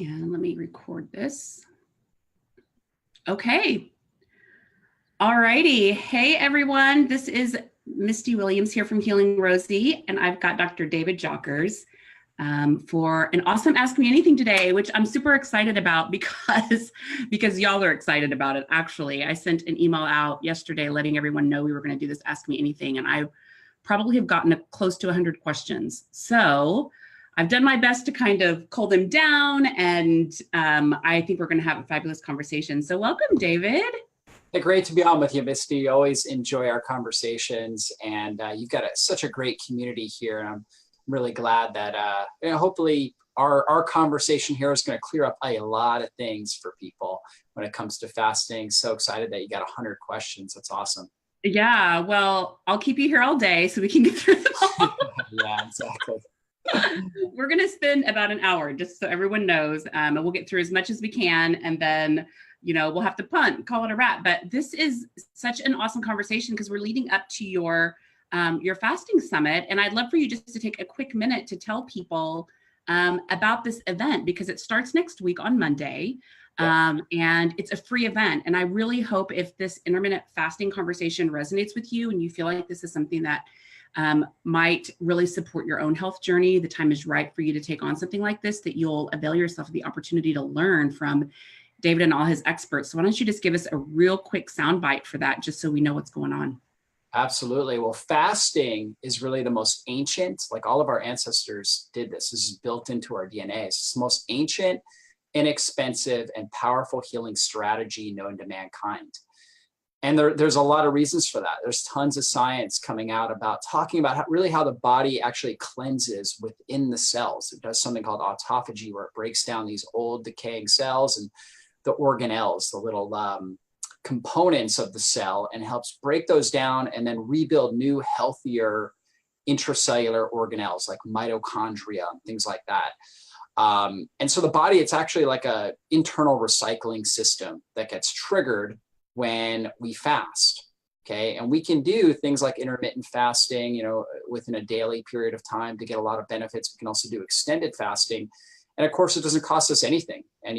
And let me record this. Okay. All righty. Hey, everyone. This is Misty Williams here from Healing Rosie, and I've got Dr. David Jockers for an awesome Ask Me Anything today, which I'm super excited about because y'all are excited about it. Actually, I sent an email out yesterday letting everyone know we were going to do this Ask Me Anything, and I probably have gotten close to 100 questions. So I've done my best to kind of cull them down, and I think we're going to have a fabulous conversation. So welcome, David. Hey, great to be on with you, Misty. Always enjoy our conversations, and you've got such a great community here. And I'm really glad that hopefully our conversation here is going to clear up a lot of things for people when it comes to fasting. So excited that you got 100 questions. That's awesome. Yeah, well, I'll keep you here all day so we can get through them all. Yeah, exactly. We're going to spend about an hour, just so everyone knows, and we'll get through as much as we can, and then we'll have to punt, call it a wrap. But this is such an awesome conversation because we're leading up to your fasting summit, and I'd love for you just to take a quick minute to tell people about this event, because it starts next week on Monday. And it's a free event. And I really hope if this intermittent fasting conversation resonates with you and you feel like this is something that might really support your own health journey, the time is right for you to take on something like this, that you'll avail yourself of the opportunity to learn from David and all his experts. So why don't you just give us a real quick soundbite for that, just so we know what's going on? Absolutely. Well, fasting is really the most ancient, like all of our ancestors did this. This is built into our DNA. It's the most ancient, inexpensive, and powerful healing strategy known to mankind. And there's a lot of reasons for that. There's tons of science coming out about talking about how the body actually cleanses within the cells. It does something called autophagy, where it breaks down these old decaying cells and the organelles, the little components of the cell, and helps break those down and then rebuild new, healthier intracellular organelles like mitochondria and things like that. And so the body, it's actually like a internal recycling system that gets triggered when we fast. Okay. And we can do things like intermittent fasting, within a daily period of time to get a lot of benefits. We can also do extended fasting. And of course, it doesn't cost us anything. And,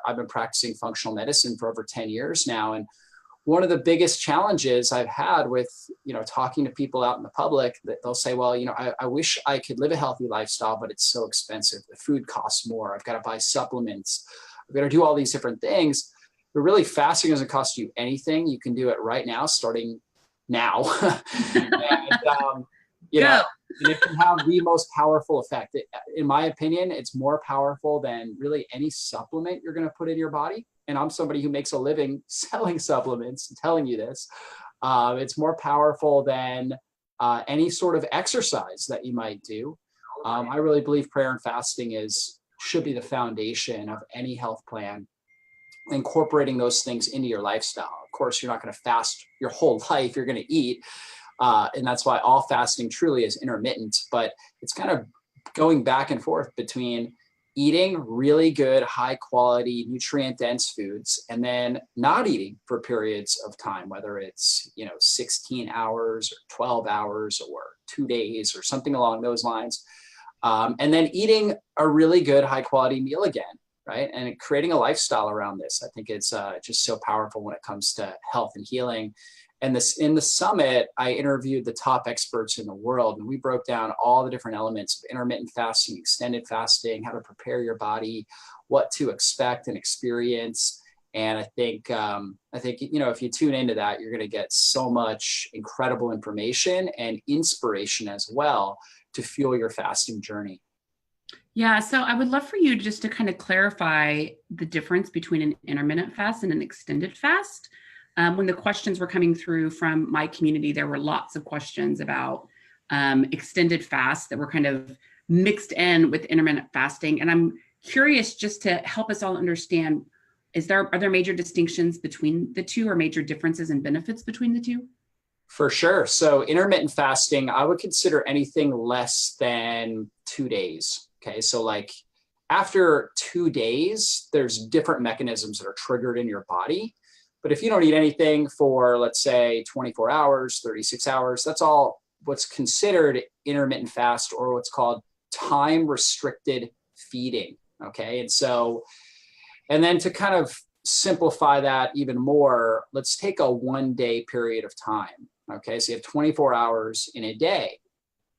I've been practicing functional medicine for over 10 years now. And one of the biggest challenges I've had with, talking to people out in the public, that they'll say, well, I wish I could live a healthy lifestyle, but it's so expensive. The food costs more. I've got to buy supplements. I've got to do all these different things. But really, fasting doesn't cost you anything. You can do it right now, starting now. And it can have the most powerful effect. In my opinion, it's more powerful than really any supplement you're going to put in your body. And I'm somebody who makes a living selling supplements and telling you this. It's more powerful than any sort of exercise that you might do. I really believe prayer and fasting should be the foundation of any health plan, incorporating those things into your lifestyle. Of course, you're not going to fast your whole life. You're going to eat. And that's why all fasting truly is intermittent, but it's kind of going back and forth between eating really good, high quality, nutrient dense foods, and then not eating for periods of time, whether it's, 16 hours or 12 hours or 2 days or something along those lines. And then eating a really good, high quality meal again. Right. And creating a lifestyle around this. I think it's just so powerful when it comes to health and healing. And in the summit, I interviewed the top experts in the world, and we broke down all the different elements of intermittent fasting, extended fasting, how to prepare your body, what to expect and experience. And I think if you tune into that, you're going to get so much incredible information and inspiration as well to fuel your fasting journey. Yeah, so I would love for you just to kind of clarify the difference between an intermittent fast and an extended fast. When the questions were coming through from my community, there were lots of questions about extended fasts that were kind of mixed in with intermittent fasting. And I'm curious, just to help us all understand, are there major distinctions between the two, or major differences and benefits between the two? For sure. So intermittent fasting, I would consider anything less than 2 days. Okay. So like after 2 days, there's different mechanisms that are triggered in your body. But if you don't eat anything for, let's say, 24 hours, 36 hours, that's all what's considered intermittent fast, or what's called time restricted feeding. Okay. And then to kind of simplify that even more, let's take a 1 day period of time. Okay. So you have 24 hours in a day.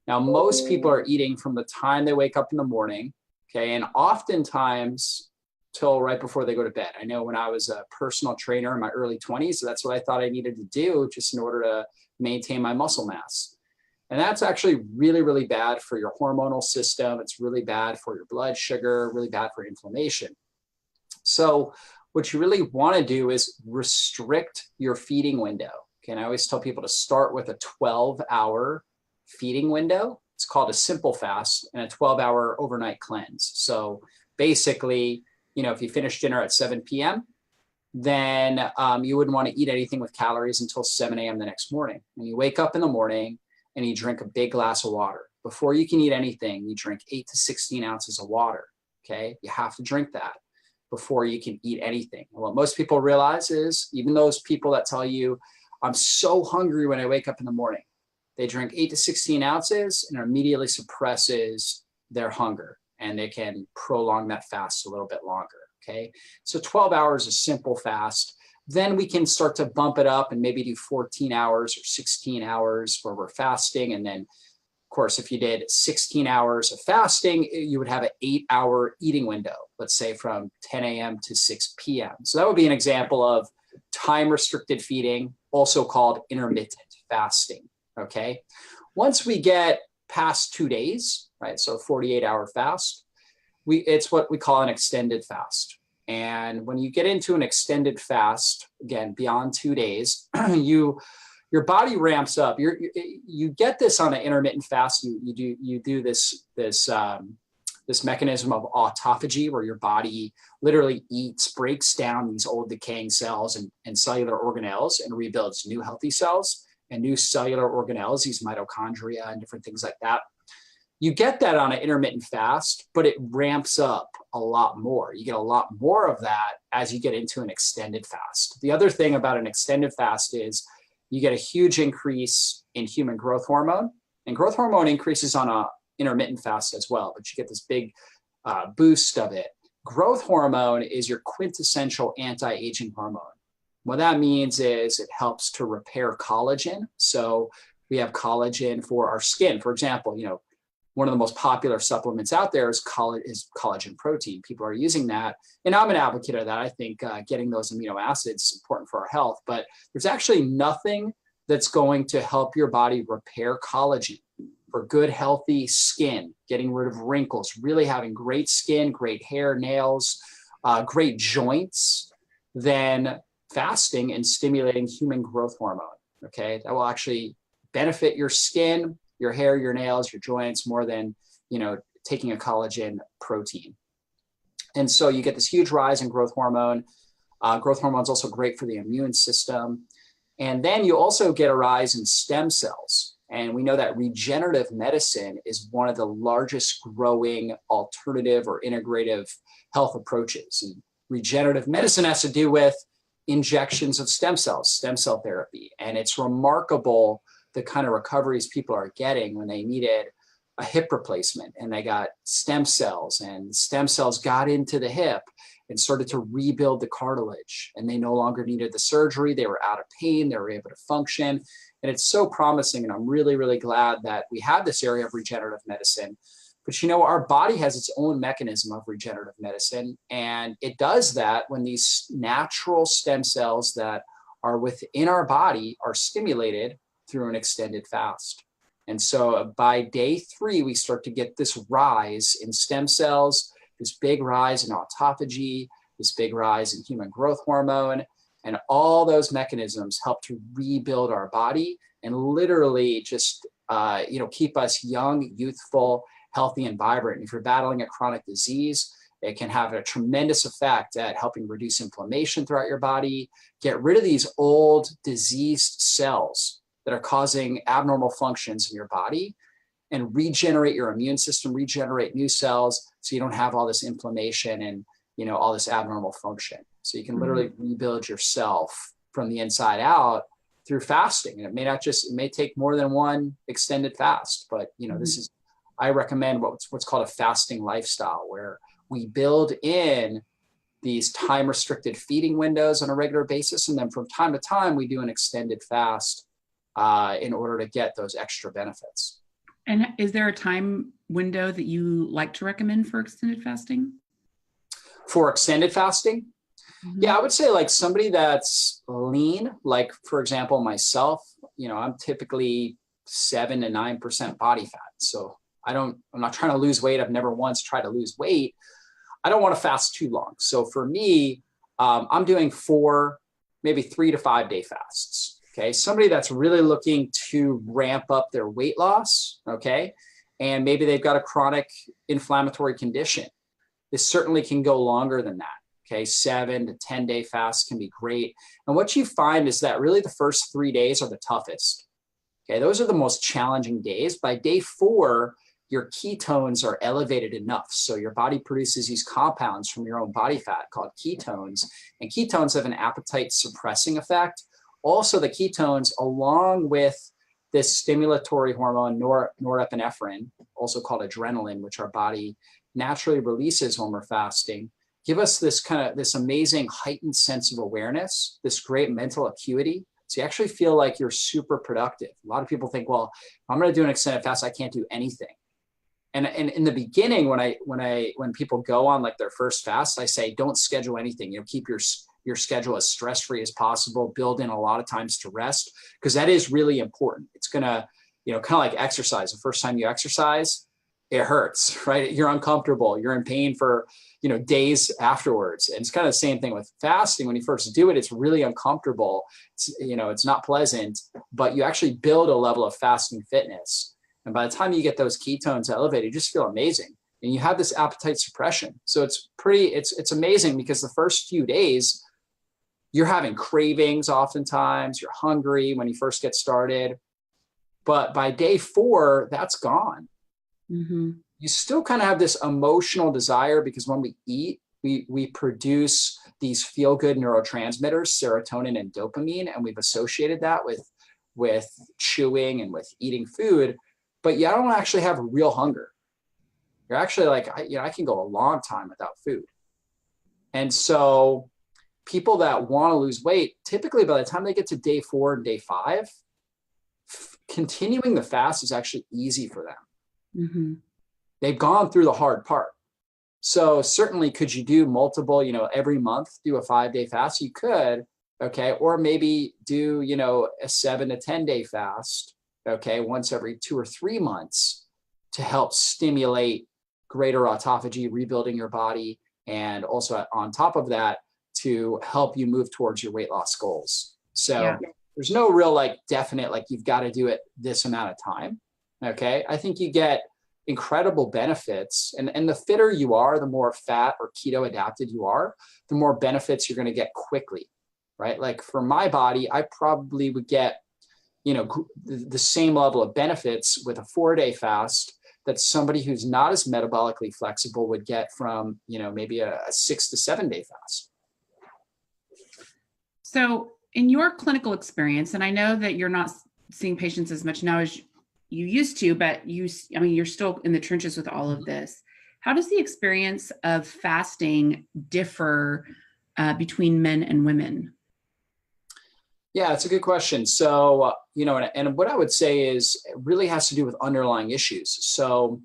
Now, most people are eating from the time they wake up in the morning. Okay. And oftentimes till right before they go to bed. I know when I was a personal trainer in my early 20s, so that's what I thought I needed to do just in order to maintain my muscle mass. And that's actually really, really bad for your hormonal system. It's really bad for your blood sugar, really bad for inflammation. So what you really want to do is restrict your feeding window. Okay, and I always tell people to start with a 12-hour feeding window. It's called a simple fast and a 12-hour overnight cleanse. So basically, if you finish dinner at 7 p.m., then you wouldn't want to eat anything with calories until 7 a.m. the next morning. And you wake up in the morning and you drink a big glass of water. Before you can eat anything, you drink 8 to 16 ounces of water. Okay, you have to drink that before you can eat anything. And what most people realize is, even those people that tell you, I'm so hungry when I wake up in the morning, they drink 8 to 16 ounces and it immediately suppresses their hunger, and they can prolong that fast a little bit longer. Okay, so 12 hours is simple fast. Then we can start to bump it up and maybe do 14 hours or 16 hours where we're fasting. And then, of course, if you did 16 hours of fasting, you would have an 8-hour eating window, let's say from 10 a.m. to 6 p.m. So that would be an example of time-restricted feeding, also called intermittent fasting. Okay, once we get past 2 days, right, so 48-hour fast, it's what we call an extended fast. And when you get into an extended fast, again, beyond 2 days, your body ramps up. You get this on an intermittent fast. You do this mechanism of autophagy, where your body literally breaks down these old decaying cells and cellular organelles and rebuilds new healthy cells and new cellular organelles, these mitochondria and different things like that. You get that on an intermittent fast, but it ramps up a lot more. You get a lot more of that as you get into an extended fast. The other thing about an extended fast is you get a huge increase in human growth hormone, and growth hormone increases on an intermittent fast as well, but you get this big boost of it. Growth hormone is your quintessential anti-aging hormone. What that means is it helps to repair collagen. So we have collagen for our skin. For example, one of the most popular supplements out there is collagen protein. People are using that. And I'm an advocate of that. I think getting those amino acids is important for our health, but there's actually nothing that's going to help your body repair collagen for good, healthy skin, getting rid of wrinkles, really having great skin, great hair, nails, great joints, than fasting and stimulating human growth hormone. Okay, that will actually benefit your skin, your hair, your nails, your joints more than, taking a collagen protein. And so you get this huge rise in growth hormone. Growth hormone is also great for the immune system. And then you also get a rise in stem cells. And we know that regenerative medicine is one of the largest growing alternative or integrative health approaches. And regenerative medicine has to do with injections of stem cells, stem cell therapy. And it's remarkable the kind of recoveries people are getting when they needed a hip replacement and they got stem cells, and stem cells got into the hip and started to rebuild the cartilage, and they no longer needed the surgery. They were out of pain. They were able to function. And it's so promising. And I'm really, really glad that we have this area of regenerative medicine. But our body has its own mechanism of regenerative medicine. And it does that when these natural stem cells that are within our body are stimulated through an extended fast. And so by day 3, we start to get this rise in stem cells, this big rise in autophagy, this big rise in human growth hormone, and all those mechanisms help to rebuild our body and literally just, keep us young, youthful, healthy, and vibrant. If you're battling a chronic disease, it can have a tremendous effect at helping reduce inflammation throughout your body, get rid of these old diseased cells that are causing abnormal functions in your body, and regenerate your immune system, regenerate new cells so you don't have all this inflammation and all this abnormal function. So you can literally rebuild yourself from the inside out through fasting. And it may take more than one extended fast, but I recommend what's called a fasting lifestyle, where we build in these time restricted feeding windows on a regular basis. And then from time to time, we do an extended fast in order to get those extra benefits. And is there a time window that you like to recommend for extended fasting? For extended fasting? Yeah, I would say like somebody that's lean, like for example, myself, I'm typically 7 to 9% body fat. So I'm not trying to lose weight. I've never once tried to lose weight. I don't want to fast too long. So for me, I'm doing 4, maybe 3 to 5 day fasts. Okay. Somebody that's really looking to ramp up their weight loss. Okay. And maybe they've got a chronic inflammatory condition. This certainly can go longer than that. Okay. 7 to 10 day fasts can be great. And what you find is that really the first 3 days are the toughest. Okay. Those are the most challenging days. By day 4, your ketones are elevated enough. So your body produces these compounds from your own body fat called ketones, and ketones have an appetite suppressing effect. Also, the ketones, along with this stimulatory hormone, norepinephrine, also called adrenaline, which our body naturally releases when we're fasting, give us this amazing heightened sense of awareness, this great mental acuity. So you actually feel like you're super productive. A lot of people think, well, if I'm going to do an extended fast, I can't do anything. And in the beginning, when people go on like their first fast, I say, don't schedule anything. Keep your schedule as stress-free as possible. Build in a lot of times to rest, because that is really important. It's gonna, kind of like exercise. The first time you exercise, it hurts, right? You're uncomfortable. You're in pain for, days afterwards. And it's kind of the same thing with fasting. When you first do it, it's really uncomfortable. It's not pleasant, but you actually build a level of fasting fitness. And by the time you get those ketones elevated, you just feel amazing. And you have this appetite suppression. So it's amazing, because the first few days, you're having cravings oftentimes, you're hungry when you first get started. But by day 4, that's gone. Mm-hmm. You still kind of have this emotional desire, because when we eat, we produce these feel-good neurotransmitters, serotonin and dopamine, and we've associated that with chewing and with eating food. But you don't actually have real hunger. You're actually like, I can go a long time without food. And so people that want to lose weight, typically by the time they get to day 4 and day 5, continuing the fast is actually easy for them. Mm-hmm. They've gone through the hard part. So certainly, could you do multiple, every month, do a 5-day fast? You could, okay. Or maybe do, a 7 to 10 day fast. Okay, once every 2 or 3 months, to help stimulate greater autophagy, rebuilding your body, and also on top of that, to help you move towards your weight loss goals. So there's no real definite, you've got to do it this amount of time. Okay, I think you get incredible benefits, and the fitter you are, the more fat or keto adapted you are, the more benefits you're going to get quickly, right? Like for my body, I probably would get the same level of benefits with a 4-day fast that somebody who's not as metabolically flexible would get from, maybe a 6 to 7 day fast. So in your clinical experience, and I know that you're not seeing patients as much now as you used to, but you're still in the trenches with all of this. How does the experience of fasting differ between men and women? Yeah, it's a good question. So, and what I would say is it really has to do with underlying issues. So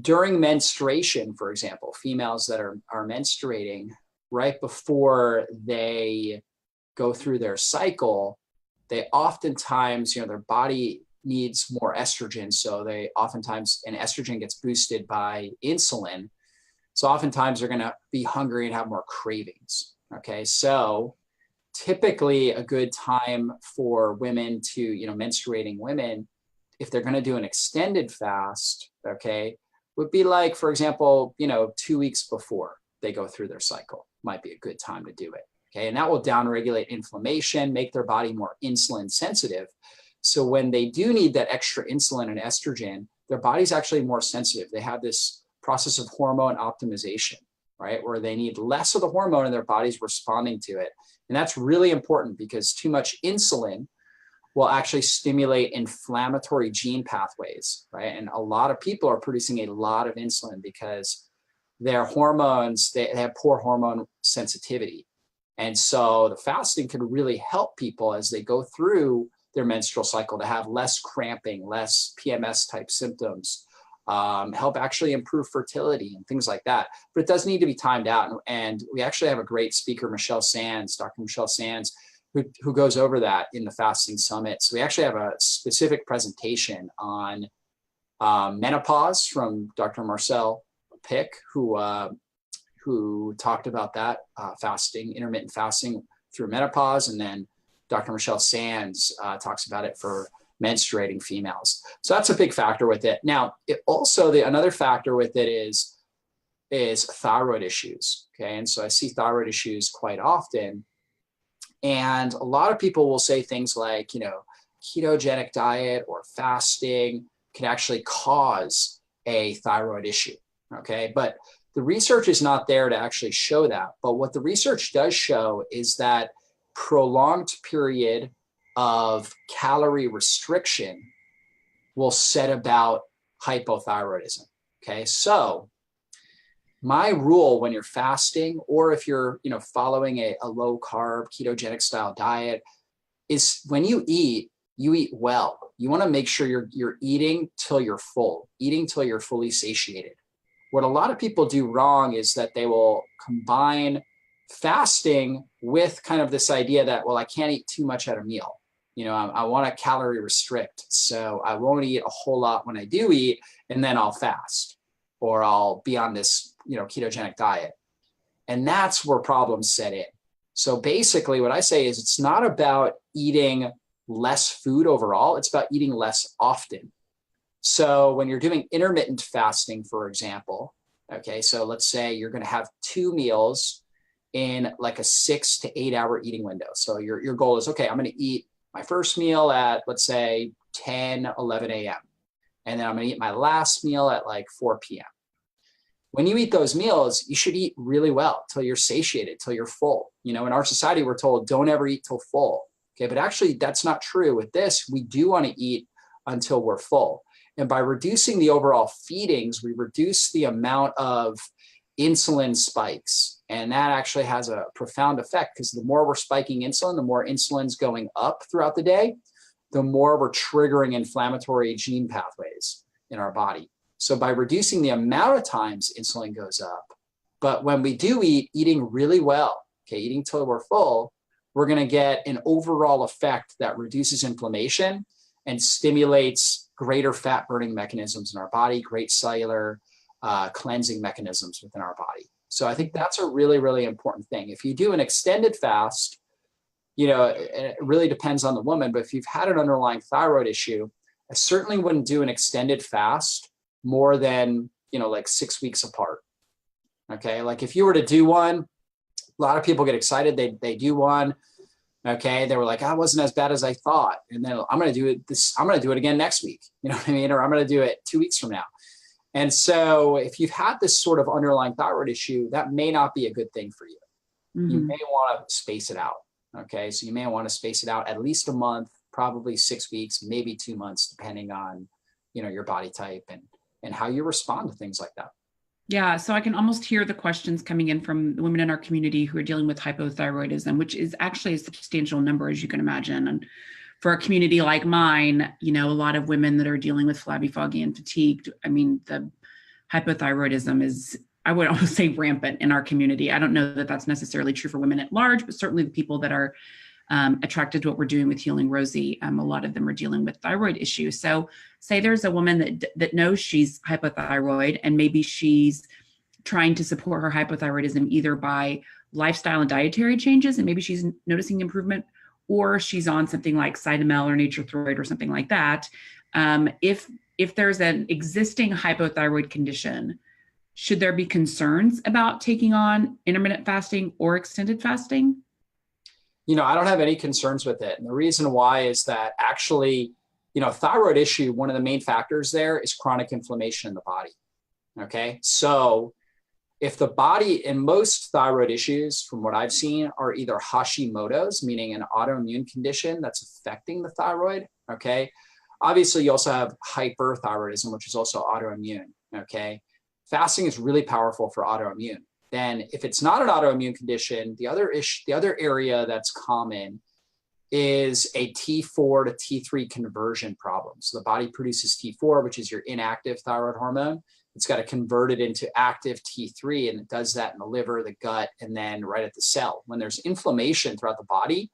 during menstruation, for example, females that are menstruating right before they go through their cycle, they oftentimes, their body needs more estrogen. So they oftentimes, and estrogen gets boosted by insulin. So oftentimes they're going to be hungry and have more cravings. Okay. So typically a good time for women to, menstruating women, if they're going to do an extended fast, okay, would be like, for example, 2 weeks before they go through their cycle might be a good time to do it. Okay. And that will downregulate inflammation, make their body more insulin sensitive. So when they do need that extra insulin and estrogen, their body's actually more sensitive. They have this process of hormone optimization, right? Where they need less of the hormone and their body's responding to it. And that's really important, because too much insulin will actually stimulate inflammatory gene pathways, right? And a lot of people are producing a lot of insulin because their hormones, they have poor hormone sensitivity. And so the fasting can really help people as they go through their menstrual cycle to have less cramping, less PMS type symptoms, help actually improve fertility and things like that. But it does need to be timed out. And we actually have a great speaker, Dr. Michelle Sands, who goes over that in the Fasting Summit. So we actually have a specific presentation on menopause from Dr. Marcel Pick, who talked about that, intermittent fasting through menopause. And then Dr. Michelle Sands talks about it for menstruating females. So that's a big factor with it. Now, another factor with it is thyroid issues. Okay. And so I see thyroid issues quite often. And a lot of people will say things like, ketogenic diet or fasting can actually cause a thyroid issue. Okay. But the research is not there to actually show that. But what the research does show is that prolonged period of calorie restriction will set about hypothyroidism. Okay. So my rule when you're fasting, or if you're, following a low carb ketogenic style diet, is when you eat well. You want to make sure you're eating till you're full, eating till you're fully satiated. What a lot of people do wrong is that they will combine fasting with kind of this idea that, well, I can't eat too much at a meal. I want to calorie restrict. So I won't eat a whole lot when I do eat, and then I'll fast, or I'll be on this, ketogenic diet. And that's where problems set in. So basically what I say is it's not about eating less food overall. It's about eating less often. So when you're doing intermittent fasting, for example, okay, so let's say you're going to have 2 meals in like a 6 to 8 hour eating window. So your goal is, okay, I'm going to eat my first meal at, let's say, 10, 11 a.m. And then I'm going to eat my last meal at like 4 p.m. When you eat those meals, you should eat really well till you're satiated, till you're full. In our society, we're told don't ever eat till full. Okay, but actually that's not true. With this, we do want to eat until we're full. And by reducing the overall feedings, we reduce the amount of insulin spikes. And that actually has a profound effect, because the more we're spiking insulin, the more insulin's going up throughout the day, the more we're triggering inflammatory gene pathways in our body. So by reducing the amount of times insulin goes up, but when we do eating really well, okay, eating till we're full, we're going to get an overall effect that reduces inflammation and stimulates greater fat burning mechanisms in our body, great cellular cleansing mechanisms within our body. So I think that's a really, really important thing. If you do an extended fast, it really depends on the woman, but if you've had an underlying thyroid issue, I certainly wouldn't do an extended fast more than, like 6 weeks apart. Okay. Like if you were to do one, a lot of people get excited. They do one. Okay. They were like, I wasn't as bad as I thought. And then I'm going to do it I'm going to do it again next week. You know what I mean? Or I'm going to do it 2 weeks from now. And so if you've had this sort of underlying thyroid issue, that may not be a good thing for you. Mm-hmm. You may want to space it out. Okay. So you may want to space it out at least a month, probably 6 weeks, maybe 2 months, depending on, your body type and how you respond to things like that. Yeah. So I can almost hear the questions coming in from the women in our community who are dealing with hypothyroidism, which is actually a substantial number, as you can imagine. And for a community like mine, a lot of women that are dealing with flabby, foggy, and fatigued. I mean, the hypothyroidism is, I would almost say, rampant in our community. I don't know that that's necessarily true for women at large, but certainly the people that are attracted to what we're doing with Healing Rosie, a lot of them are dealing with thyroid issues. So say there's a woman that knows she's hypothyroid, and maybe she's trying to support her hypothyroidism either by lifestyle and dietary changes, and maybe she's noticing improvement, or she's on something like Cytomel or Nature-Throid or something like that. If there's an existing hypothyroid condition, should there be concerns about taking on intermittent fasting or extended fasting? I don't have any concerns with it. And the reason why is that actually, thyroid issue, one of the main factors there is chronic inflammation in the body. Okay. So if the body, in most thyroid issues, from what I've seen, are either Hashimoto's, meaning an autoimmune condition that's affecting the thyroid. Okay. Obviously, you also have hyperthyroidism, which is also autoimmune. Okay. fasting is really powerful for autoimmune. Then if it's not an autoimmune condition, the other area that's common is a T4 to T3 conversion problem. So the body produces T4, which is your inactive thyroid hormone. It's got to convert it into active T3, and it does that in the liver, the gut, and then right at the cell. When there's inflammation throughout the body,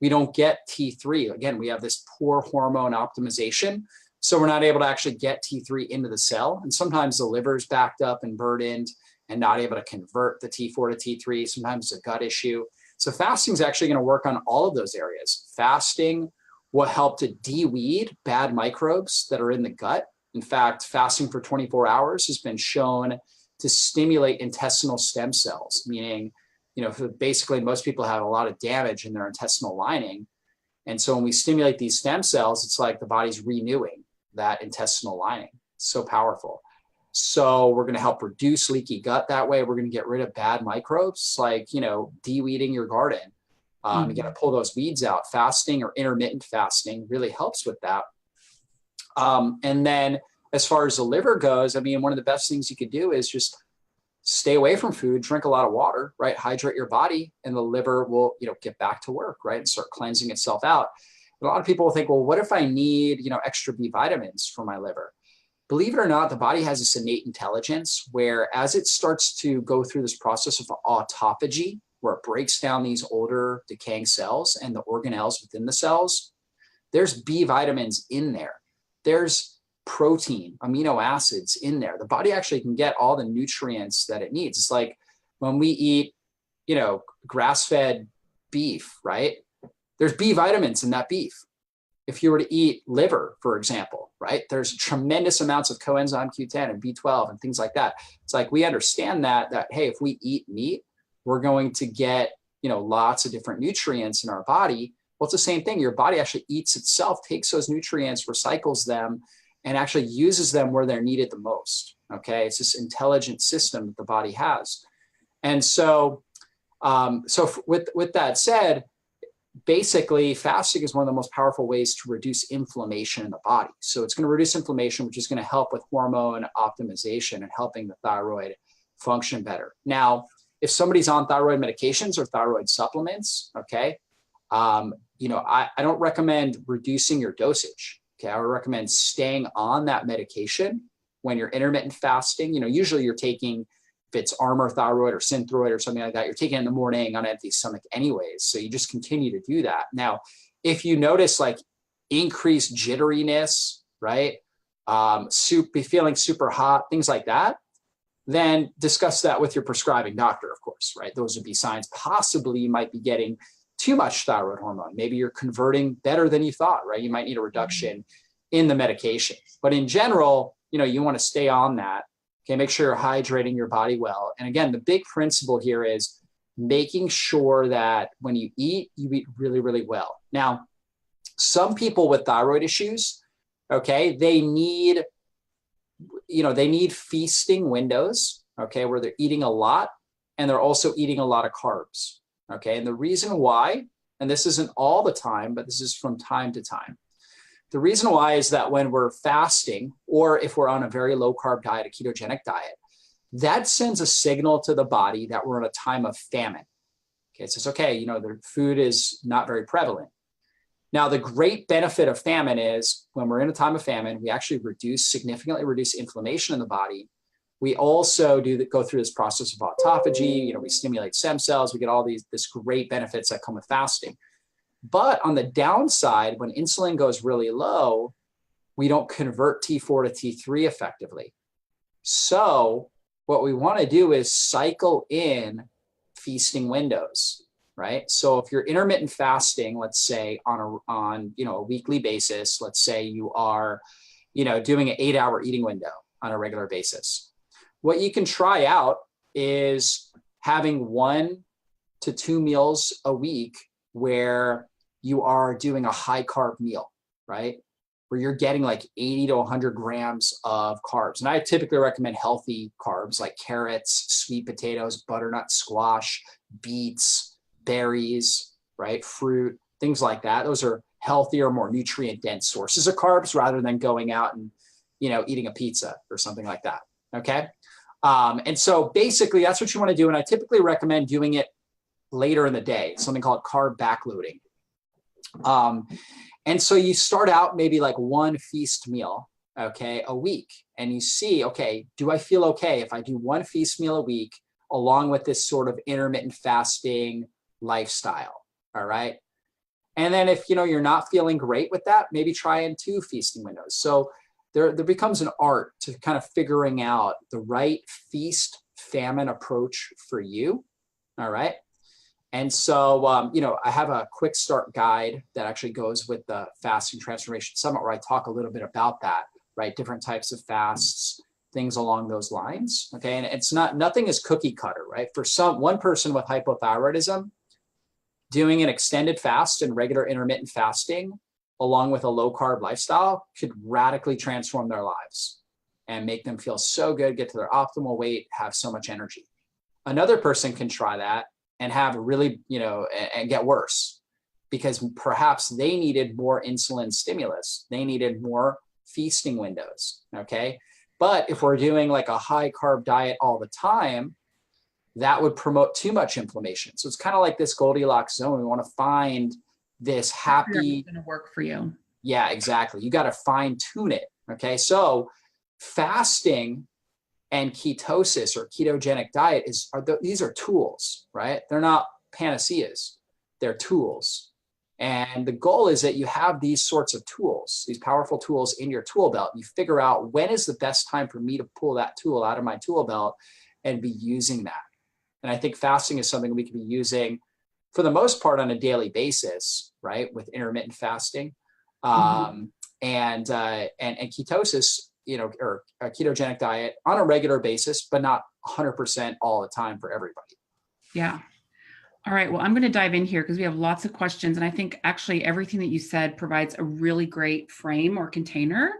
we don't get T3. Again, we have this poor hormone optimization, so we're not able to actually get T3 into the cell. And sometimes the liver's backed up and burdened and not able to convert the T4 to T3. Sometimes it's a gut issue. So fasting is actually going to work on all of those areas. Fasting will help to de-weed bad microbes that are in the gut. In fact, fasting for 24 hours has been shown to stimulate intestinal stem cells, meaning, basically most people have a lot of damage in their intestinal lining. And so when we stimulate these stem cells, it's like the body's renewing that intestinal lining. It's so powerful. So we're going to help reduce leaky gut that way. We're going to get rid of bad microbes, like, de-weeding your garden. You got to pull those weeds out. Fasting or intermittent fasting really helps with that. And then as far as the liver goes, one of the best things you could do is just stay away from food, drink a lot of water, right? Hydrate your body, and the liver will, get back to work, right? And start cleansing itself out. A lot of people will think, well, what if I need, extra B vitamins for my liver? Believe it or not, the body has this innate intelligence where as it starts to go through this process of autophagy, where it breaks down these older decaying cells and the organelles within the cells, there's B vitamins in there. There's protein, amino acids in there. The body actually can get all the nutrients that it needs. It's like when we eat, grass-fed beef, right? There's B vitamins in that beef. If you were to eat liver, for example, right, there's tremendous amounts of coenzyme Q10 and B12 and things like that. It's like we understand that, hey, if we eat meat, we're going to get, lots of different nutrients in our body. Well, it's the same thing. Your body actually eats itself, takes those nutrients, recycles them, and actually uses them where they're needed the most. Okay, it's this intelligent system that the body has. And so, with that said, basically, fasting is one of the most powerful ways to reduce inflammation in the body. So it's going to reduce inflammation, which is going to help with hormone optimization and helping the thyroid function better. Now, if somebody's on thyroid medications or thyroid supplements, okay, I don't recommend reducing your dosage. Okay, I would recommend staying on that medication when you're intermittent fasting. Usually you're taking, if it's Armour thyroid or Synthroid or something like that, you're taking it in the morning on an empty stomach anyways. So you just continue to do that. Now, if you notice like increased jitteriness, right? Be feeling super hot, things like that, then discuss that with your prescribing doctor, of course, right? Those would be signs. Possibly you might be getting too much thyroid hormone. Maybe you're converting better than you thought, right? You might need a reduction in the medication. But in general, you want to stay on that. Okay, make sure you're hydrating your body well. And again, the big principle here is making sure that when you eat really, really well. Now, some people with thyroid issues, okay, they need feasting windows, okay, where they're eating a lot and they're also eating a lot of carbs, okay? And the reason why, and this isn't all the time, but this is from time to time. The reason why is that when we're fasting, or if we're on a very low carb diet, a ketogenic diet, that sends a signal to the body that we're in a time of famine. Okay, it says, okay, the food is not very prevalent. Now, the great benefit of famine is when we're in a time of famine, we actually significantly reduce inflammation in the body. We also go through this process of autophagy. We stimulate stem cells. We get all this great benefits that come with fasting. But on the downside, when insulin goes really low, we don't convert T4 to T3 effectively. So what we want to do is cycle in feasting windows, right? So if you're intermittent fasting, let's say on a weekly basis, let's say you are, doing an 8-hour eating window on a regular basis. What you can try out is having 1 to 2 meals a week where you are doing a high carb meal, right? Where you're getting like 80 to 100 grams of carbs. And I typically recommend healthy carbs like carrots, sweet potatoes, butternut squash, beets, berries, right? Fruit, things like that. Those are healthier, more nutrient dense sources of carbs rather than going out and, eating a pizza or something like that. Okay. And so basically that's what you want to do. And I typically recommend doing it later in the day. It's something called carb backloading. And so you start out maybe like one feast meal, okay, a week. And you see, okay, do I feel okay if I do one feast meal a week along with this sort of intermittent fasting lifestyle? All right. And then if, you're not feeling great with that, maybe try in 2 feasting windows. So there becomes an art to kind of figuring out the right feast famine approach for you. All right. And so, I have a quick start guide that actually goes with the Fasting Transformation Summit where I talk a little bit about that, right? Different types of fasts, things along those lines. Okay. And it's nothing is cookie cutter, right? For one person with hypothyroidism, doing an extended fast and regular intermittent fasting along with a low carb lifestyle could radically transform their lives and make them feel so good, get to their optimal weight, have so much energy. Another person can try that and have really, and get worse because perhaps they needed more insulin stimulus. They needed more feasting windows. Okay. But if we're doing like a high carb diet all the time, that would promote too much inflammation. So it's kind of like this Goldilocks zone. We want to find this happy. It's going to work for you. Yeah, exactly. You got to fine tune it. Okay. So fasting and ketosis or ketogenic diet these are tools, right? They're not panaceas. They're tools. And the goal is that you have these sorts of tools, these powerful tools in your tool belt. You figure out when is the best time for me to pull that tool out of my tool belt and be using that. And I think fasting is something we can be using for the most part on a daily basis, right? With intermittent fasting and ketosis, or a ketogenic diet on a regular basis, but not 100% all the time for everybody. Yeah. All right. Well, I'm going to dive in here because we have lots of questions. And I think actually everything that you said provides a really great frame or container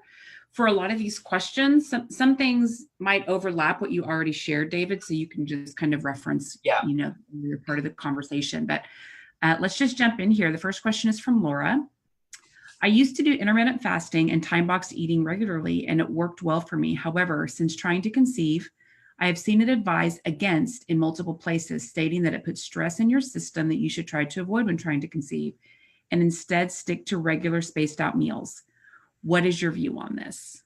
for a lot of these questions. Some things might overlap what you already shared, David, so you can just kind of reference, you're part of the conversation. But let's just jump in here. The first question is from Laura. I used to do intermittent fasting and time box eating regularly, and it worked well for me. However, since trying to conceive, I have seen it advised against in multiple places, stating that it puts stress in your system that you should try to avoid when trying to conceive, and instead stick to regular spaced out meals. What is your view on this?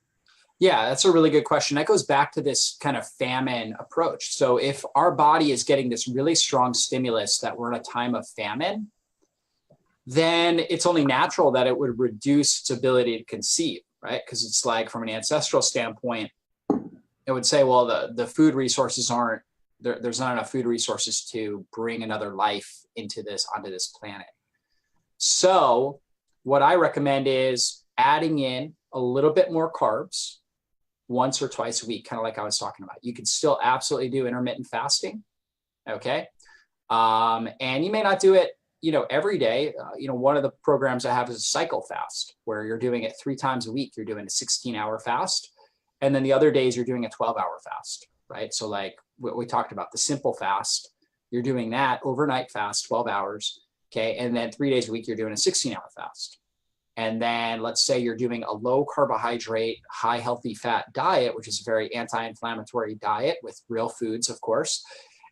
Yeah, that's a really good question. That goes back to this kind of famine approach. So if our body is getting this really strong stimulus that we're in a time of famine, then it's only natural that it would reduce its ability to conceive, right? Because it's like from an ancestral standpoint, it would say, well, the food resources aren't, there's not enough food resources to bring another life onto this planet. So what I recommend is adding in a little bit more carbs once or twice a week, kind of like I was talking about. You can still absolutely do intermittent fasting, okay? And you may not do it, every day. One of the programs I have is a cycle fast, where you're doing it 3 times a week. You're doing a 16-hour fast. And then the other days you're doing a 12-hour fast, right? So like what we talked about, the simple fast, you're doing that overnight fast, 12 hours, okay? And then 3 days a week, you're doing a 16-hour fast. And then let's say you're doing a low carbohydrate, high healthy fat diet, which is a very anti-inflammatory diet with real foods, of course.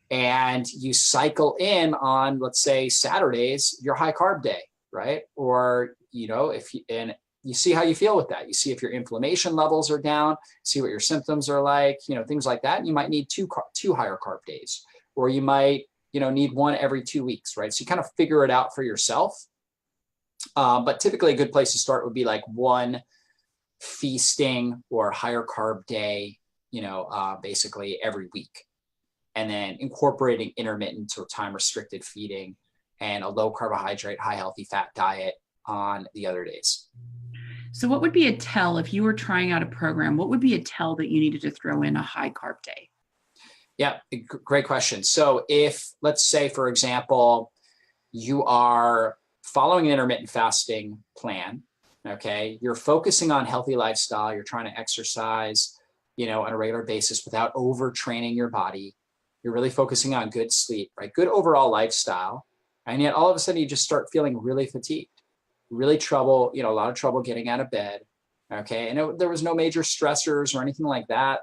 And you cycle in on, let's say Saturdays, your high carb day, right? Or, you see how you feel with that. You see if your inflammation levels are down, see what your symptoms are like, things like that. And you might need two higher carb days, or you might, need one every 2 weeks, right? So you kind of figure it out for yourself. But typically a good place to start would be like one feasting or higher carb day, basically every week. And then incorporating intermittent or time restricted feeding and a low carbohydrate, high healthy fat diet on the other days. So what would be a tell if you were trying out a program? What would be a tell that you needed to throw in a high carb day? Yeah, great question. So if, let's say, for example, you are following an intermittent fasting plan, okay, you're focusing on healthy lifestyle, you're trying to exercise, on a regular basis without overtraining your body. You're really focusing on good sleep, right? Good overall lifestyle. And yet all of a sudden you just start feeling really fatigued, really trouble, a lot of trouble getting out of bed. Okay. And there was no major stressors or anything like that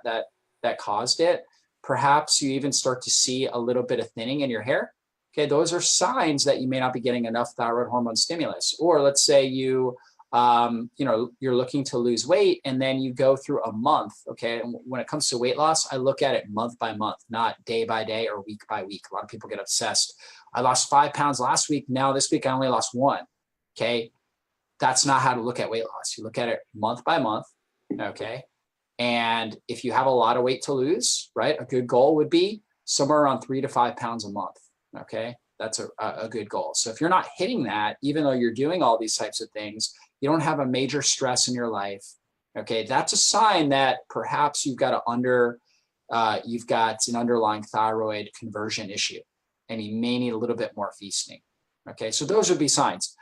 caused it. perhaps you even start to see a little bit of thinning in your hair. Okay, those are signs that you may not be getting enough thyroid hormone stimulus. Or let's say you, you're looking to lose weight and then you go through a month. Okay, and when it comes to weight loss, I look at it month by month, not day by day or week by week. A lot of people get obsessed. I lost 5 pounds last week. Now this week I only lost 1. Okay, that's not how to look at weight loss. You look at it month by month. Okay, and if you have a lot of weight to lose, right, a good goal would be somewhere around 3 to 5 pounds a month. Okay, that's a good goal. So if you're not hitting that, even though you're doing all these types of things, you don't have a major stress in your life. Okay, that's a sign that perhaps you've got an underlying thyroid conversion issue, and you may need a little bit more feasting. Okay, so those would be signs.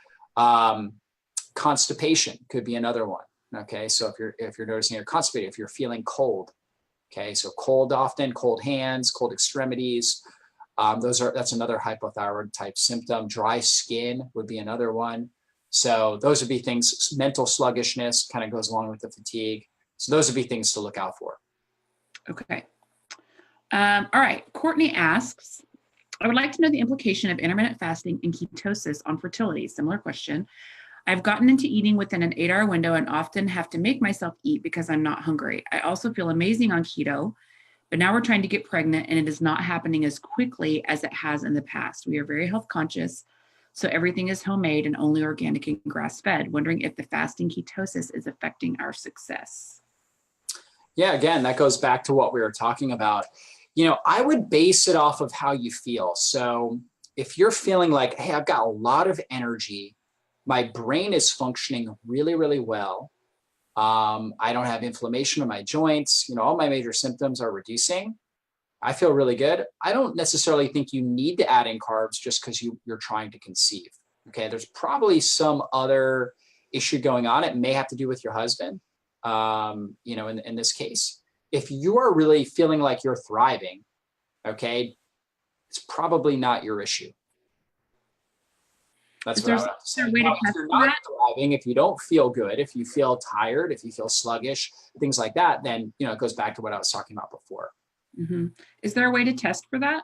Constipation could be another one. Okay, so if you're noticing you're constipated, if you're feeling cold, okay, so cold often, cold hands, cold extremities. That's another hypothyroid type symptom. Dry skin would be another one. So those would be things. Mental sluggishness kind of goes along with the fatigue. So those would be things to look out for. Okay. All right. Courtney asks, I would like to know the implication of intermittent fasting and ketosis on fertility. Similar question. I've gotten into eating within an 8-hour window and often have to make myself eat because I'm not hungry. I also feel amazing on keto, but now we're trying to get pregnant and it is not happening as quickly as it has in the past. We are very health conscious, so everything is homemade and only organic and grass-fed. Wondering if the fasting ketosis is affecting our success. Yeah, again, that goes back to what we were talking about. I would base it off of how you feel. So if you're feeling like, hey, I've got a lot of energy, my brain is functioning really, really well. I don't have inflammation in my joints. All my major symptoms are reducing. I feel really good. I don't necessarily think you need to add in carbs just because you're trying to conceive. Okay, there's probably some other issue going on. It may have to do with your husband. In this case, if you are really feeling like you're thriving, okay, it's probably not your issue. That's what I would have to say. If you're not thriving, if you don't feel good, if you feel tired, if you feel sluggish, things like that, then it goes back to what I was talking about before. Mm-hmm. Is there a way to test for that?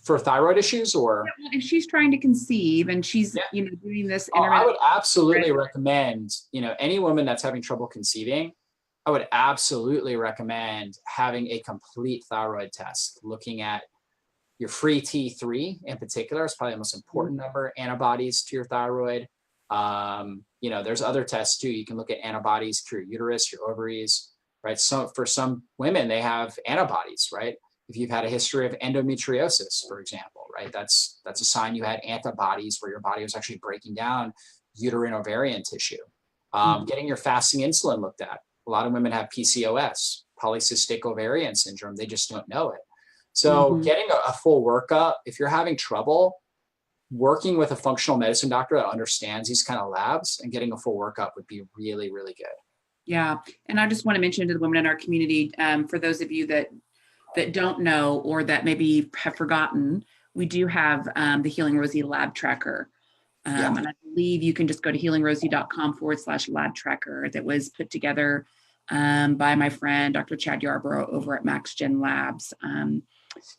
For thyroid issues, or if she's trying to conceive and she's doing this? I would absolutely recommend any woman that's having trouble conceiving. I would absolutely recommend having a complete thyroid test, looking at your free T3 in particular is probably the most important number, antibodies to your thyroid. There's other tests too. You can look at antibodies to your uterus, your ovaries, right? So for some women, they have antibodies, right? If you've had a history of endometriosis, for example, right? That's a sign you had antibodies where your body was actually breaking down uterine ovarian tissue. Getting your fasting insulin looked at. A lot of women have PCOS, polycystic ovarian syndrome. They just don't know it. So getting a full workup, if you're having trouble, working with a functional medicine doctor that understands these kind of labs and getting a full workup would be really, really good. Yeah. And I just want to mention to the women in our community, for those of you that don't know or that maybe have forgotten, we do have the Healing Rosie lab tracker. And I believe you can just go to healingrosie.com/lab tracker that was put together by my friend, Dr. Chad Yarborough over at MaxGen Labs.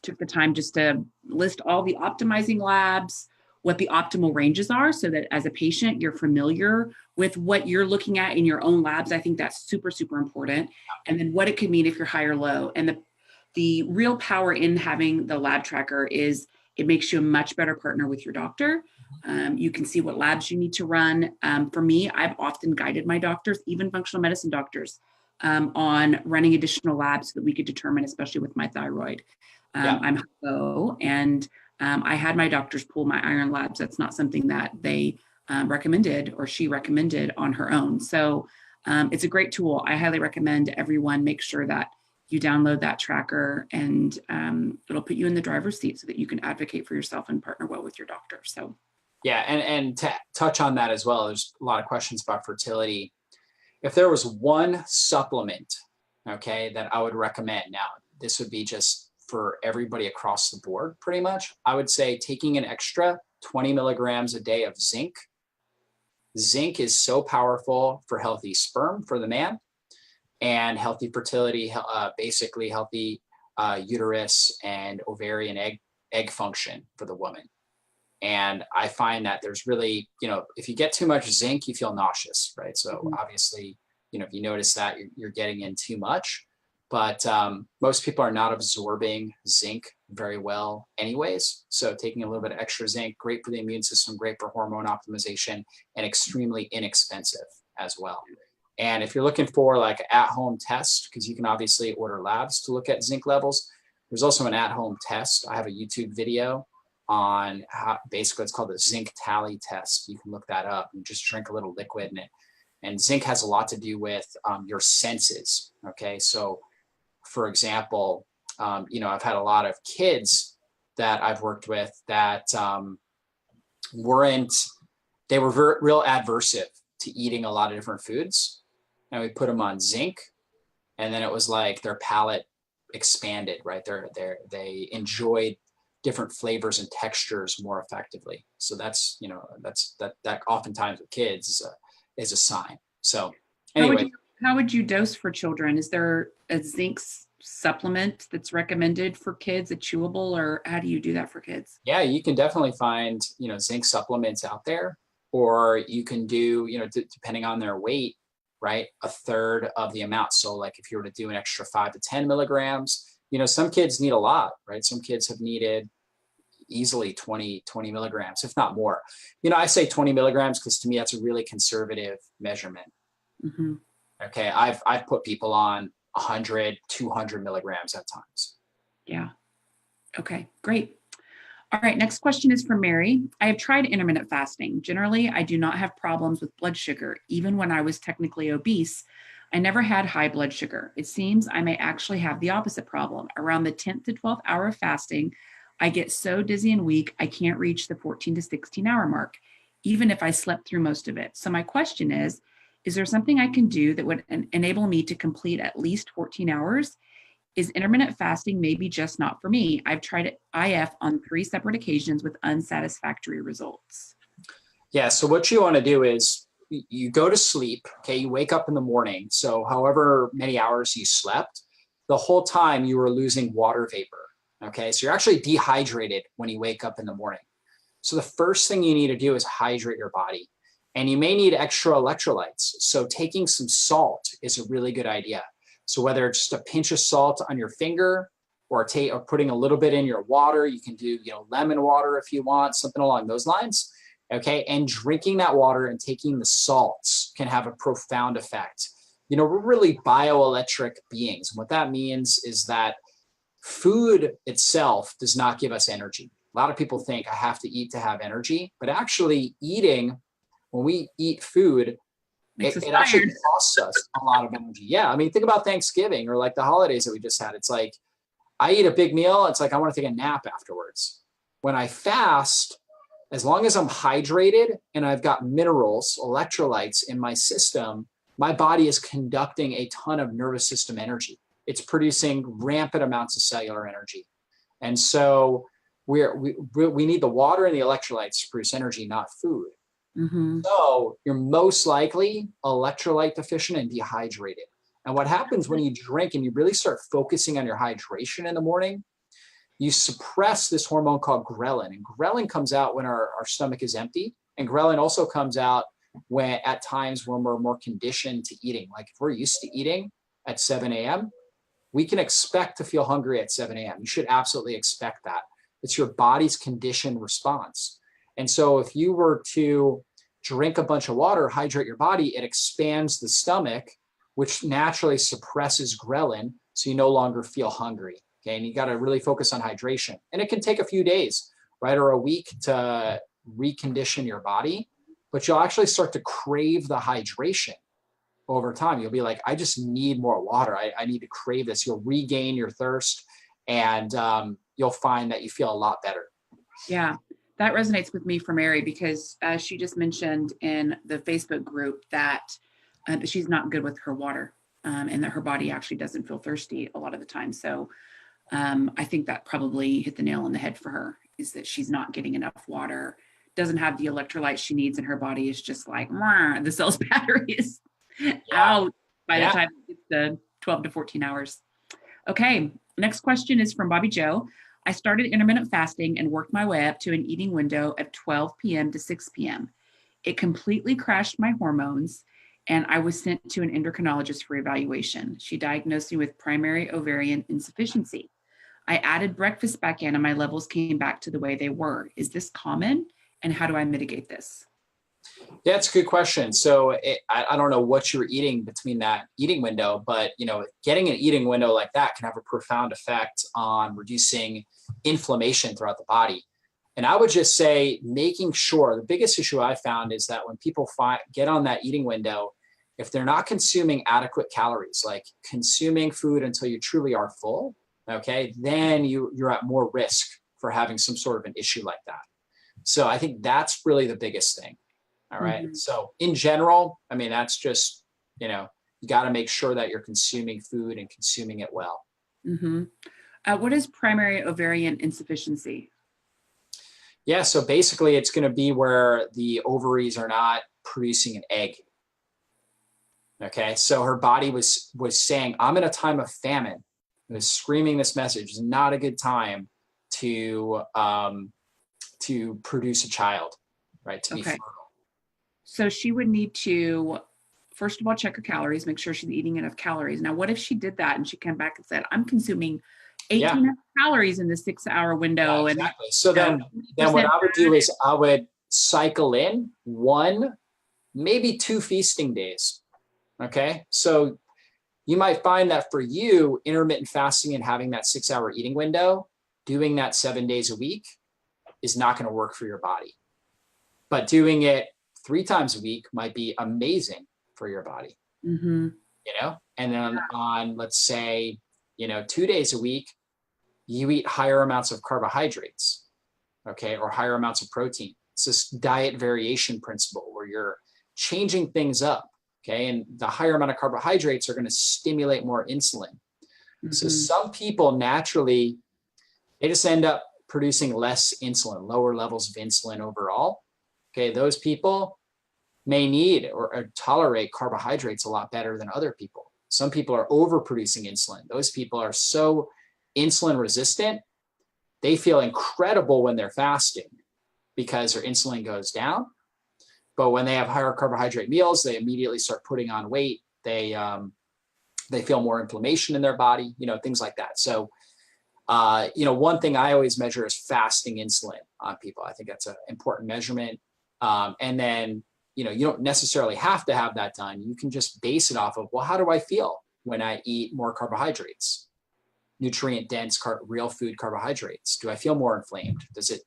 Took the time just to list all the optimizing labs, what the optimal ranges are, so that as a patient, you're familiar with what you're looking at in your own labs. I think that's super, super important. And then what it could mean if you're high or low. And the real power in having the lab tracker is it makes you a much better partner with your doctor. You can see what labs you need to run. For me, I've often guided my doctors, even functional medicine doctors, on running additional labs so that we could determine, especially with my thyroid. I'm low, and I had my doctors pull my iron labs. That's not something that they recommended or she recommended on her own. So it's a great tool. I highly recommend everyone make sure that you download that tracker, and it'll put you in the driver's seat so that you can advocate for yourself and partner well with your doctor. So, yeah. And to touch on that as well, there's a lot of questions about fertility. If there was one supplement, okay, that I would recommend, now this would be just for everybody across the board, pretty much, I would say taking an extra 20 milligrams a day of zinc. Zinc is so powerful for healthy sperm for the man and healthy fertility, basically healthy uterus and ovarian egg function for the woman. And I find that there's really, if you get too much zinc, you feel nauseous, right? So obviously, if you notice that, you're getting in too much. But most people are not absorbing zinc very well anyways. So taking a little bit of extra zinc, great for the immune system, great for hormone optimization, and extremely inexpensive as well. And if you're looking for like an at-home test, because you can obviously order labs to look at zinc levels, there's also an at-home test. I have a YouTube video on how, basically it's called the zinc tally test. You can look that up and just drink a little liquid in it. And zinc has a lot to do with your senses. Okay, so for example, I've had a lot of kids that I've worked with that they were real adversive to eating a lot of different foods. And we put them on zinc, and then it was like their palate expanded, right? They enjoyed different flavors and textures more effectively. So that's that oftentimes with kids is a sign. So anyway. How would you dose for children? Is there a zinc supplement that's recommended for kids, a chewable, or how do you do that for kids? Yeah, you can definitely find, zinc supplements out there, or you can do, depending on their weight, right, a third of the amount. So like if you were to do an extra 5 to 10 milligrams, some kids need a lot, right? Some kids have needed easily 20 milligrams, if not more. I say 20 milligrams because to me, that's a really conservative measurement. Mm-hmm. Okay. I've put people on 100, 200 milligrams at times. Yeah. Okay, great. All right. Next question is from Mary. I have tried intermittent fasting. Generally, I do not have problems with blood sugar. Even when I was technically obese, I never had high blood sugar. It seems I may actually have the opposite problem. Around the 10th to 12th hour of fasting, I get so dizzy and weak, I can't reach the 14 to 16 hour mark, even if I slept through most of it. So my question is there something I can do that would enable me to complete at least 14 hours? Is intermittent fasting maybe just not for me? I've tried IF on 3 separate occasions with unsatisfactory results. Yeah, so what you want to do is you go to sleep, okay? You wake up in the morning. So however many hours you slept, the whole time you were losing water vapor, okay? So you're actually dehydrated when you wake up in the morning. So the first thing you need to do is hydrate your body. And you may need extra electrolytes. So taking some salt is a really good idea. So whether it's just a pinch of salt on your finger or putting a little bit in your water, you can do, lemon water if you want, something along those lines. Okay. And drinking that water and taking the salts can have a profound effect. We're really bioelectric beings. And what that means is that food itself does not give us energy. A lot of people think I have to eat to have energy, but actually when we eat food, it actually costs us a lot of energy. Yeah. I mean, think about Thanksgiving or like the holidays that we just had. It's like, I eat a big meal. It's like, I want to take a nap afterwards. When I fast, as long as I'm hydrated and I've got minerals, electrolytes in my system, my body is conducting a ton of nervous system energy. It's producing rampant amounts of cellular energy. And so we need the water and the electrolytes to produce energy, not food. Mm-hmm. So you're most likely electrolyte deficient and dehydrated. And what happens when you drink and you really start focusing on your hydration in the morning, you suppress this hormone called ghrelin. And ghrelin comes out when our stomach is empty. And ghrelin also comes out at times when we're more conditioned to eating. Like if we're used to eating at 7 a.m., we can expect to feel hungry at 7 a.m. You should absolutely expect that. It's your body's conditioned response. And so if you were to drink a bunch of water, hydrate your body, it expands the stomach, which naturally suppresses ghrelin, so you no longer feel hungry. Okay, and you got to really focus on hydration. And it can take a few days, right, or a week to recondition your body, but you'll actually start to crave the hydration over time. You'll be like, I just need more water. I need to crave this. You'll regain your thirst, and you'll find that you feel a lot better. Yeah. That resonates with me for Mary because she just mentioned in the Facebook group that she's not good with her water and that her body actually doesn't feel thirsty a lot of the time. So I think that probably hit the nail on the head for her, is that she's not getting enough water, doesn't have the electrolytes she needs, and her body is just like, the cell's battery is out by the time it gets to 12 to 14 hours. Okay. Next question is from Bobby Joe. I started intermittent fasting and worked my way up to an eating window of 12 p.m. to 6 p.m. It completely crashed my hormones, and I was sent to an endocrinologist for evaluation. She diagnosed me with primary ovarian insufficiency. I added breakfast back in and my levels came back to the way they were. Is this common? And how do I mitigate this? Yeah, it's a good question. So I don't know what you're eating between that eating window, but getting an eating window like that can have a profound effect on reducing inflammation throughout the body. And I would just say making sure, the biggest issue I found is that when people get on that eating window, if they're not consuming adequate calories, like consuming food until you truly are full, okay, then you're at more risk for having some sort of an issue like that. So I think that's really the biggest thing. All right. Mm-hmm. So in general, I mean, that's just, you got to make sure that you're consuming food and consuming it well. Mm-hmm. What is primary ovarian insufficiency? Yeah. So basically it's going to be where the ovaries are not producing an egg. Okay. So her body was saying, I'm in a time of famine. It was screaming this message. It's not a good time to produce a child, right? To be fertile. So she would need to, first of all, check her calories, make sure she's eating enough calories. Now, what if she did that and she came back and said, I'm consuming 1,800 calories in the 6-hour window? Yeah, exactly. So then what I would do is I would cycle in 1, maybe 2 feasting days. Okay. So you might find that for you, intermittent fasting and having that 6-hour eating window, doing that 7 days a week is not going to work for your body. But doing it 3 times a week might be amazing for your body. Mm-hmm. And then on, let's say, 2 days a week, you eat higher amounts of carbohydrates, okay, or higher amounts of protein. It's this diet variation principle where you're changing things up, okay, and the higher amount of carbohydrates are going to stimulate more insulin. Mm-hmm. So some people naturally, they just end up producing less insulin, lower levels of insulin overall. Okay, those people may need or tolerate carbohydrates a lot better than other people. Some people are overproducing insulin. Those people are so insulin resistant, they feel incredible when they're fasting because their insulin goes down. But when they have higher carbohydrate meals, they immediately start putting on weight. They feel more inflammation in their body, things like that. So, one thing I always measure is fasting insulin on people. I think that's an important measurement. And then, you don't necessarily have to have that done. You can just base it off of, well, how do I feel when I eat more carbohydrates? Nutrient dense, real food carbohydrates. Do I feel more inflamed? Does it,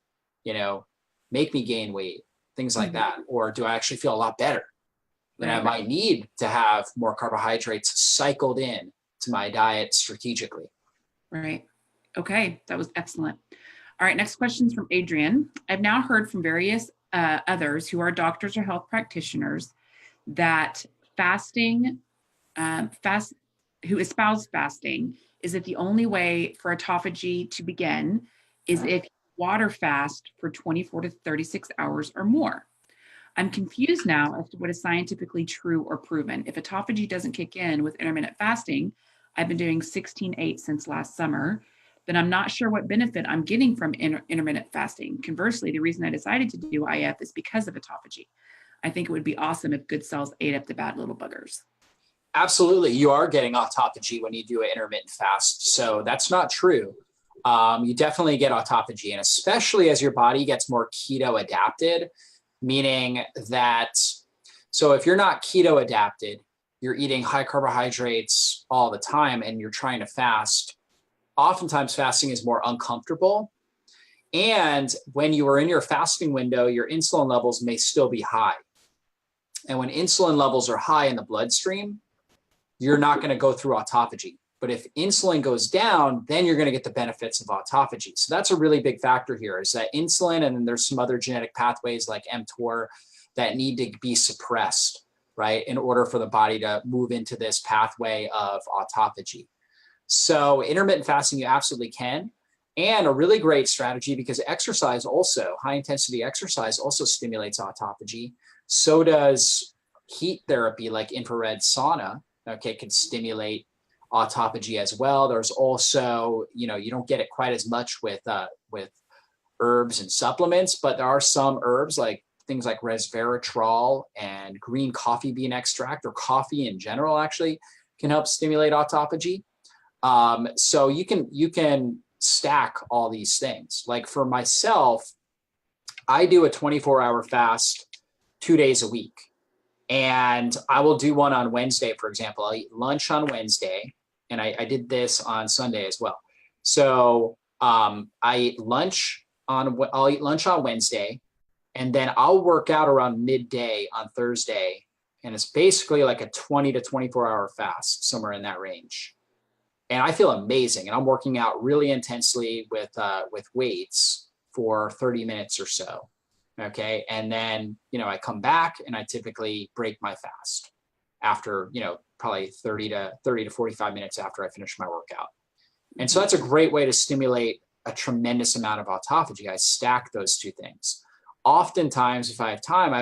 make me gain weight? Things like that. Or do I actually feel a lot better? Then I might need to have more carbohydrates cycled in to my diet strategically. Right. Okay. That was excellent. All right. Next question is from Adrian. I've now heard from various others who are doctors or health practitioners that who espouse fasting is that the only way for autophagy to begin is if you water fast for 24 to 36 hours or more. I'm confused now as to what is scientifically true or proven. If autophagy doesn't kick in with intermittent fasting, I've been doing 16/8 since last summer, then I'm not sure what benefit I'm getting from intermittent fasting. Conversely, the reason I decided to do IF is because of autophagy. I think it would be awesome if good cells ate up the bad little buggers. Absolutely. You are getting autophagy when you do an intermittent fast. So that's not true. You definitely get autophagy, and especially as your body gets more keto adapted, meaning that, so if you're not keto adapted, you're eating high carbohydrates all the time and you're trying to fast, oftentimes fasting is more uncomfortable. And when you are in your fasting window, your insulin levels may still be high. And when insulin levels are high in the bloodstream, you're not going to go through autophagy. But if insulin goes down, then you're going to get the benefits of autophagy. So that's a really big factor here, is that insulin, and then there's some other genetic pathways like mTOR that need to be suppressed, right, in order for the body to move into this pathway of autophagy. So intermittent fasting, you absolutely can. And a really great strategy, because exercise also, high intensity exercise also stimulates autophagy. So does heat therapy like infrared sauna, okay, can stimulate autophagy as well. There's also, you know, you don't get it quite as much with herbs and supplements, but there are some herbs like things like resveratrol and green coffee bean extract, or coffee in general actually can help stimulate autophagy. So you can stack all these things. Like for myself, I do a 24-hour fast 2 days a week. And I will do one on Wednesday, for example. I'll eat lunch on Wednesday, and I did this on Sunday as well. So I'll eat lunch on Wednesday, and then I'll work out around midday on Thursday. And it's basically like a 20 to 24-hour fast, somewhere in that range. And I feel amazing. And I'm working out really intensely with weights for 30 minutes or so. Okay. And then, you know, I come back and I typically break my fast after, you know, probably 30 to 45 minutes after I finish my workout. And so that's a great way to stimulate a tremendous amount of autophagy. I stack those two things. Oftentimes, if I have time,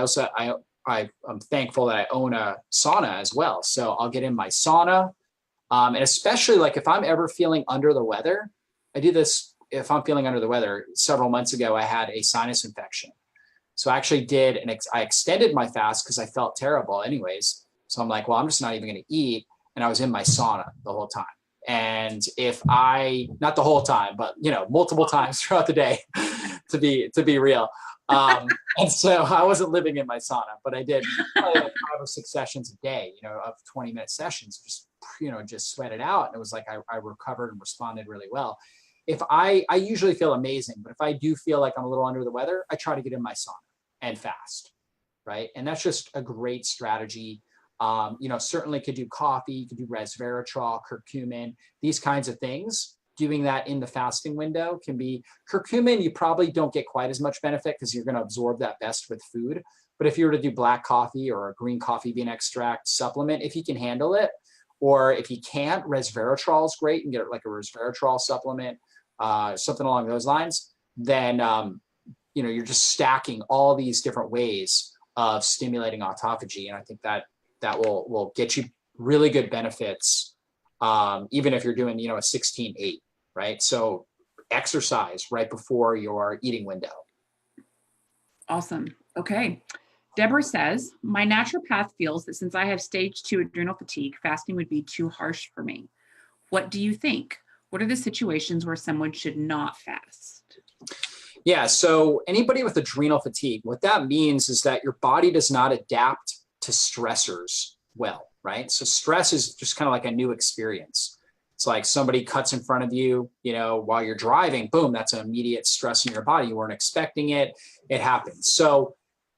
I'm thankful that I own a sauna as well. So I'll get in my sauna. And especially like if I'm ever feeling under the weather, I do this. If I'm feeling under the weather, several months ago, I had a sinus infection. So I actually I extended my fast because I felt terrible anyways. So I'm like, well, I'm just not even going to eat. And I was in my sauna the whole time. And not the whole time, but, you know, multiple times throughout the day to be real. And so I wasn't living in my sauna, but I did probably like 5 or 6 sessions a day, you know, of 20-minute sessions, just sweat it out. And it was like, I recovered and responded really well. If I usually feel amazing, but if I do feel like I'm a little under the weather, I try to get in my sauna and fast, right? And that's just a great strategy. You know, certainly could do coffee, you could do resveratrol, curcumin, these kinds of things. Doing that in the fasting window can be curcumin. You probably don't get quite as much benefit because you're going to absorb that best with food. But if you were to do black coffee or a green coffee bean extract supplement, if you can handle it, or if you can't, resveratrol is great. You can get like a resveratrol supplement, something along those lines. Then, you know, you're just stacking all these different ways of stimulating autophagy. And I think that will get you really good benefits, even if you're doing, you know, a 16-8, right? So exercise right before your eating window. Awesome. Okay. Deborah says, my naturopath feels that since I have stage 2 adrenal fatigue, fasting would be too harsh for me. What do you think? What are the situations where someone should not fast? Yeah. So anybody with adrenal fatigue, what that means is that your body does not adapt to stressors well, right? So stress is just kind of like a new experience. It's like somebody cuts in front of you, you know, while you're driving, boom, that's an immediate stress in your body. You weren't expecting it. It happens. So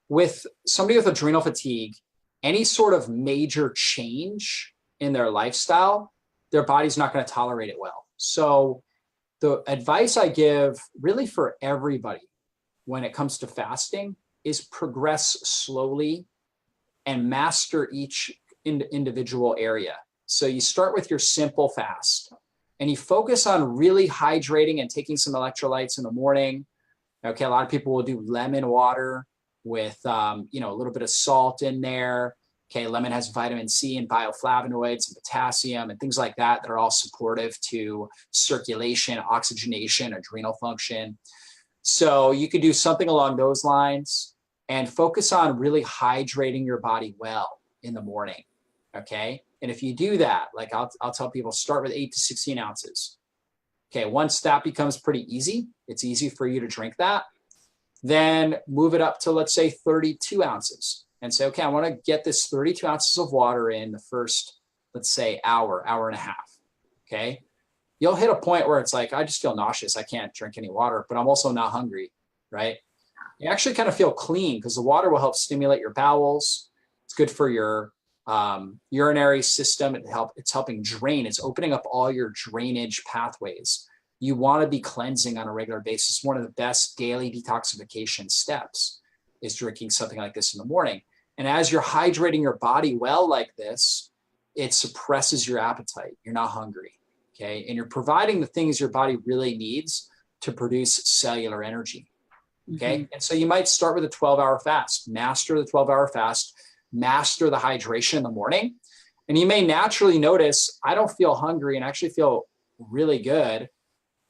with somebody with adrenal fatigue, any sort of major change in their lifestyle, their body's not going to tolerate it well. So the advice I give really for everybody when it comes to fasting is progress slowly and master each individual area. So you start with your simple fast and you focus on really hydrating and taking some electrolytes in the morning. Okay, a lot of people will do lemon water with you know, a little bit of salt in there. Okay, lemon has vitamin C and bioflavonoids and potassium and things like that that are all supportive to circulation, oxygenation, adrenal function. So you could do something along those lines and focus on really hydrating your body well in the morning. Okay, and if you do that, like I'll tell people, start with 8 to 16 ounces. Okay, once that becomes pretty easy, it's easy for you to drink that, then move it up to, let's say, 32 ounces and say, okay, I want to get this 32 ounces of water in the first, let's say, hour and a half. Okay, you'll hit a point where it's like, I just feel nauseous. I can't drink any water, but I'm also not hungry, right? You actually kind of feel clean because the water will help stimulate your bowels. It's good for your urinary system. It's helping drain. It's opening up all your drainage pathways. You want to be cleansing on a regular basis. One of the best daily detoxification steps is drinking something like this in the morning. And as you're hydrating your body well like this, it suppresses your appetite. You're not hungry, okay? And you're providing the things your body really needs to produce cellular energy, okay? Mm-hmm. And so you might start with a 12-hour fast, master the 12-hour fast, master the hydration in the morning. And you may naturally notice, I don't feel hungry and actually feel really good.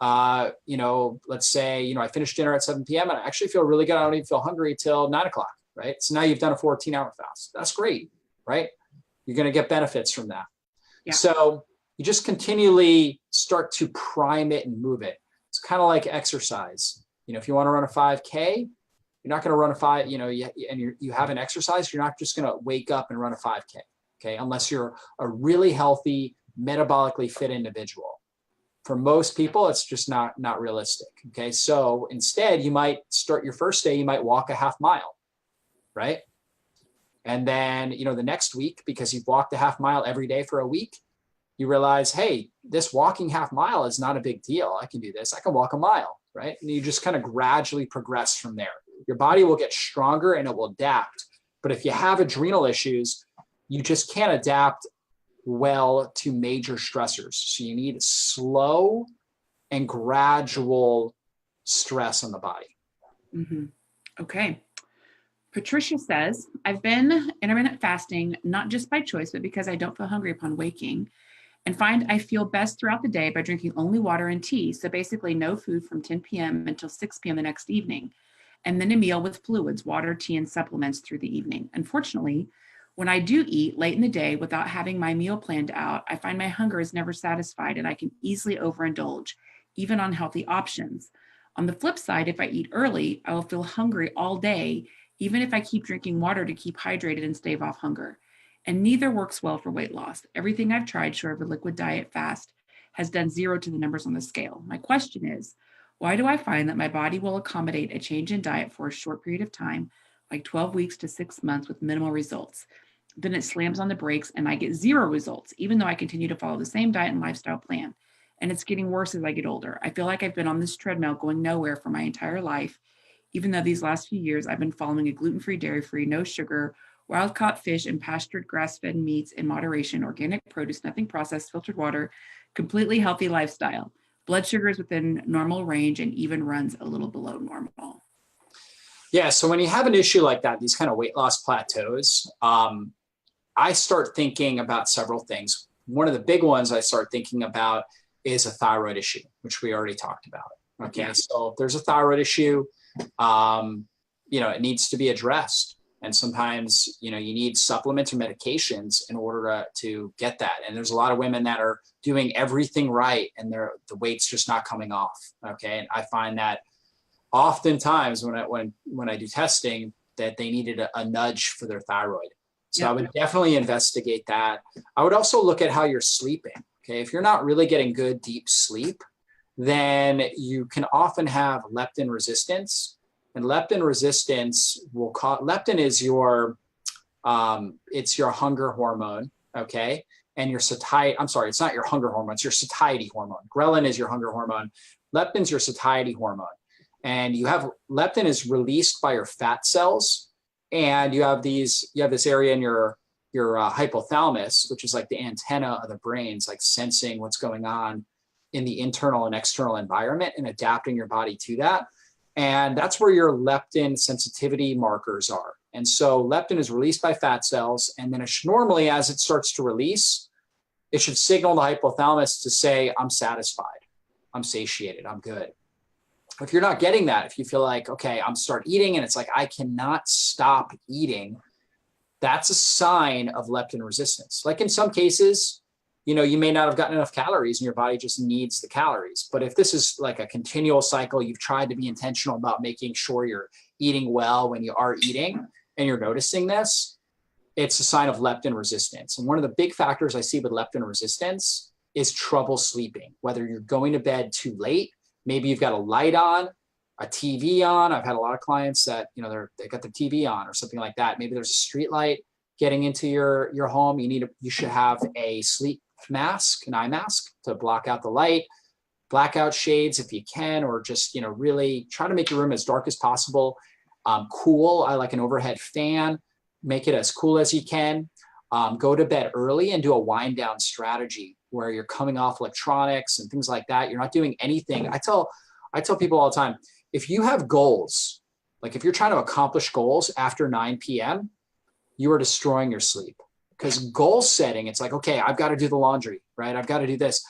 Let's say, I finished dinner at 7 p.m. and I actually feel really good. I don't even feel hungry till 9 o'clock, right? So now you've done a 14-hour fast. That's great, right? You're going to get benefits from that. Yeah. So you just continually start to prime it and move it. It's kind of like exercise. If you want to run a 5K, you're not going to run a 5, and you haven't exercised, you're not just going to wake up and run a 5K, okay? Unless you're a really healthy, metabolically fit individual. For most people, it's just not realistic, okay? So instead, you might start your first day, you might walk a half mile, right? And then, the next week, because you've walked a half mile every day for a week, you realize, hey, this walking half mile is not a big deal. I can do this. I can walk a mile, right? And you just kind of gradually progress from there. Your body will get stronger and it will adapt. But if you have adrenal issues, you just can't adapt well to major stressors. So you need slow and gradual stress on the body. Mm-hmm. Okay. Patricia says, I've been intermittent fasting, not just by choice, but because I don't feel hungry upon waking, and find I feel best throughout the day by drinking only water and tea. So basically no food from 10 p.m. until 6 p.m. the next evening, and then a meal with fluids, water, tea, and supplements through the evening. Unfortunately, when I do eat late in the day without having my meal planned out, I find my hunger is never satisfied and I can easily overindulge, even on healthy options. On the flip side, if I eat early, I will feel hungry all day, even if I keep drinking water to keep hydrated and stave off hunger. And neither works well for weight loss. Everything I've tried short of a liquid diet fast has done 0 to the numbers on the scale. My question is, why do I find that my body will accommodate a change in diet for a short period of time, like 12 weeks to 6 months with minimal results? Then it slams on the brakes and I get 0 results, even though I continue to follow the same diet and lifestyle plan. And it's getting worse as I get older. I feel like I've been on this treadmill going nowhere for my entire life, even though these last few years I've been following a gluten-free, dairy-free, no sugar, wild-caught fish and pastured grass-fed meats in moderation, organic produce, nothing processed, filtered water, completely healthy lifestyle. Blood sugar is within normal range and even runs a little below normal. Yeah, so when you have an issue like that, these kind of weight loss plateaus, I start thinking about several things. One of the big ones I start thinking about is a thyroid issue, which we already talked about. Okay, yeah. So if there's a thyroid issue, it needs to be addressed. And sometimes, you need supplements or medications in order to get that. And there's a lot of women that are doing everything right and the weight's just not coming off. Okay. And I find that oftentimes when I do testing that they needed a nudge for their thyroid. So I would definitely investigate that. I would also look at how you're sleeping. Okay. If you're not really getting good, deep sleep, then you can often have leptin resistance. And leptin resistance leptin is it's your hunger hormone, okay? And your satiety, I'm sorry, it's not your hunger hormone, it's your satiety hormone. Ghrelin is your hunger hormone. Leptin's your satiety hormone. And leptin is released by your fat cells. And you have this area in your hypothalamus, which is like the antenna of the brain. It's like sensing what's going on in the internal and external environment and adapting your body to that. And that's where your leptin sensitivity markers are. And so leptin is released by fat cells. And then normally, as it starts to release, it should signal the hypothalamus to say, I'm satisfied, I'm satiated, I'm good. If you're not getting that, if you feel like, okay, I'm start eating and it's like, I cannot stop eating, that's a sign of leptin resistance. Like in some cases, you may not have gotten enough calories and your body just needs the calories. But if this is like a continual cycle, you've tried to be intentional about making sure you're eating well when you are eating and you're noticing this, it's a sign of leptin resistance. And one of the big factors I see with leptin resistance is trouble sleeping, whether you're going to bed too late, maybe you've got a light on, a TV on. I've had a lot of clients that, they got the TV on or something like that. Maybe there's a street light getting into your home. You should have a sleep mask, an eye mask to block out the light, blackout shades if you can, or just, really try to make your room as dark as possible. Cool. I like an overhead fan, make it as cool as you can. Go to bed early and do a wind down strategy where you're coming off electronics and things like that. You're not doing anything. I tell people all the time, if you have goals, like if you're trying to accomplish goals after 9 p.m., you are destroying your sleep. Because goal setting, it's like, okay, I've got to do the laundry, right? I've got to do this.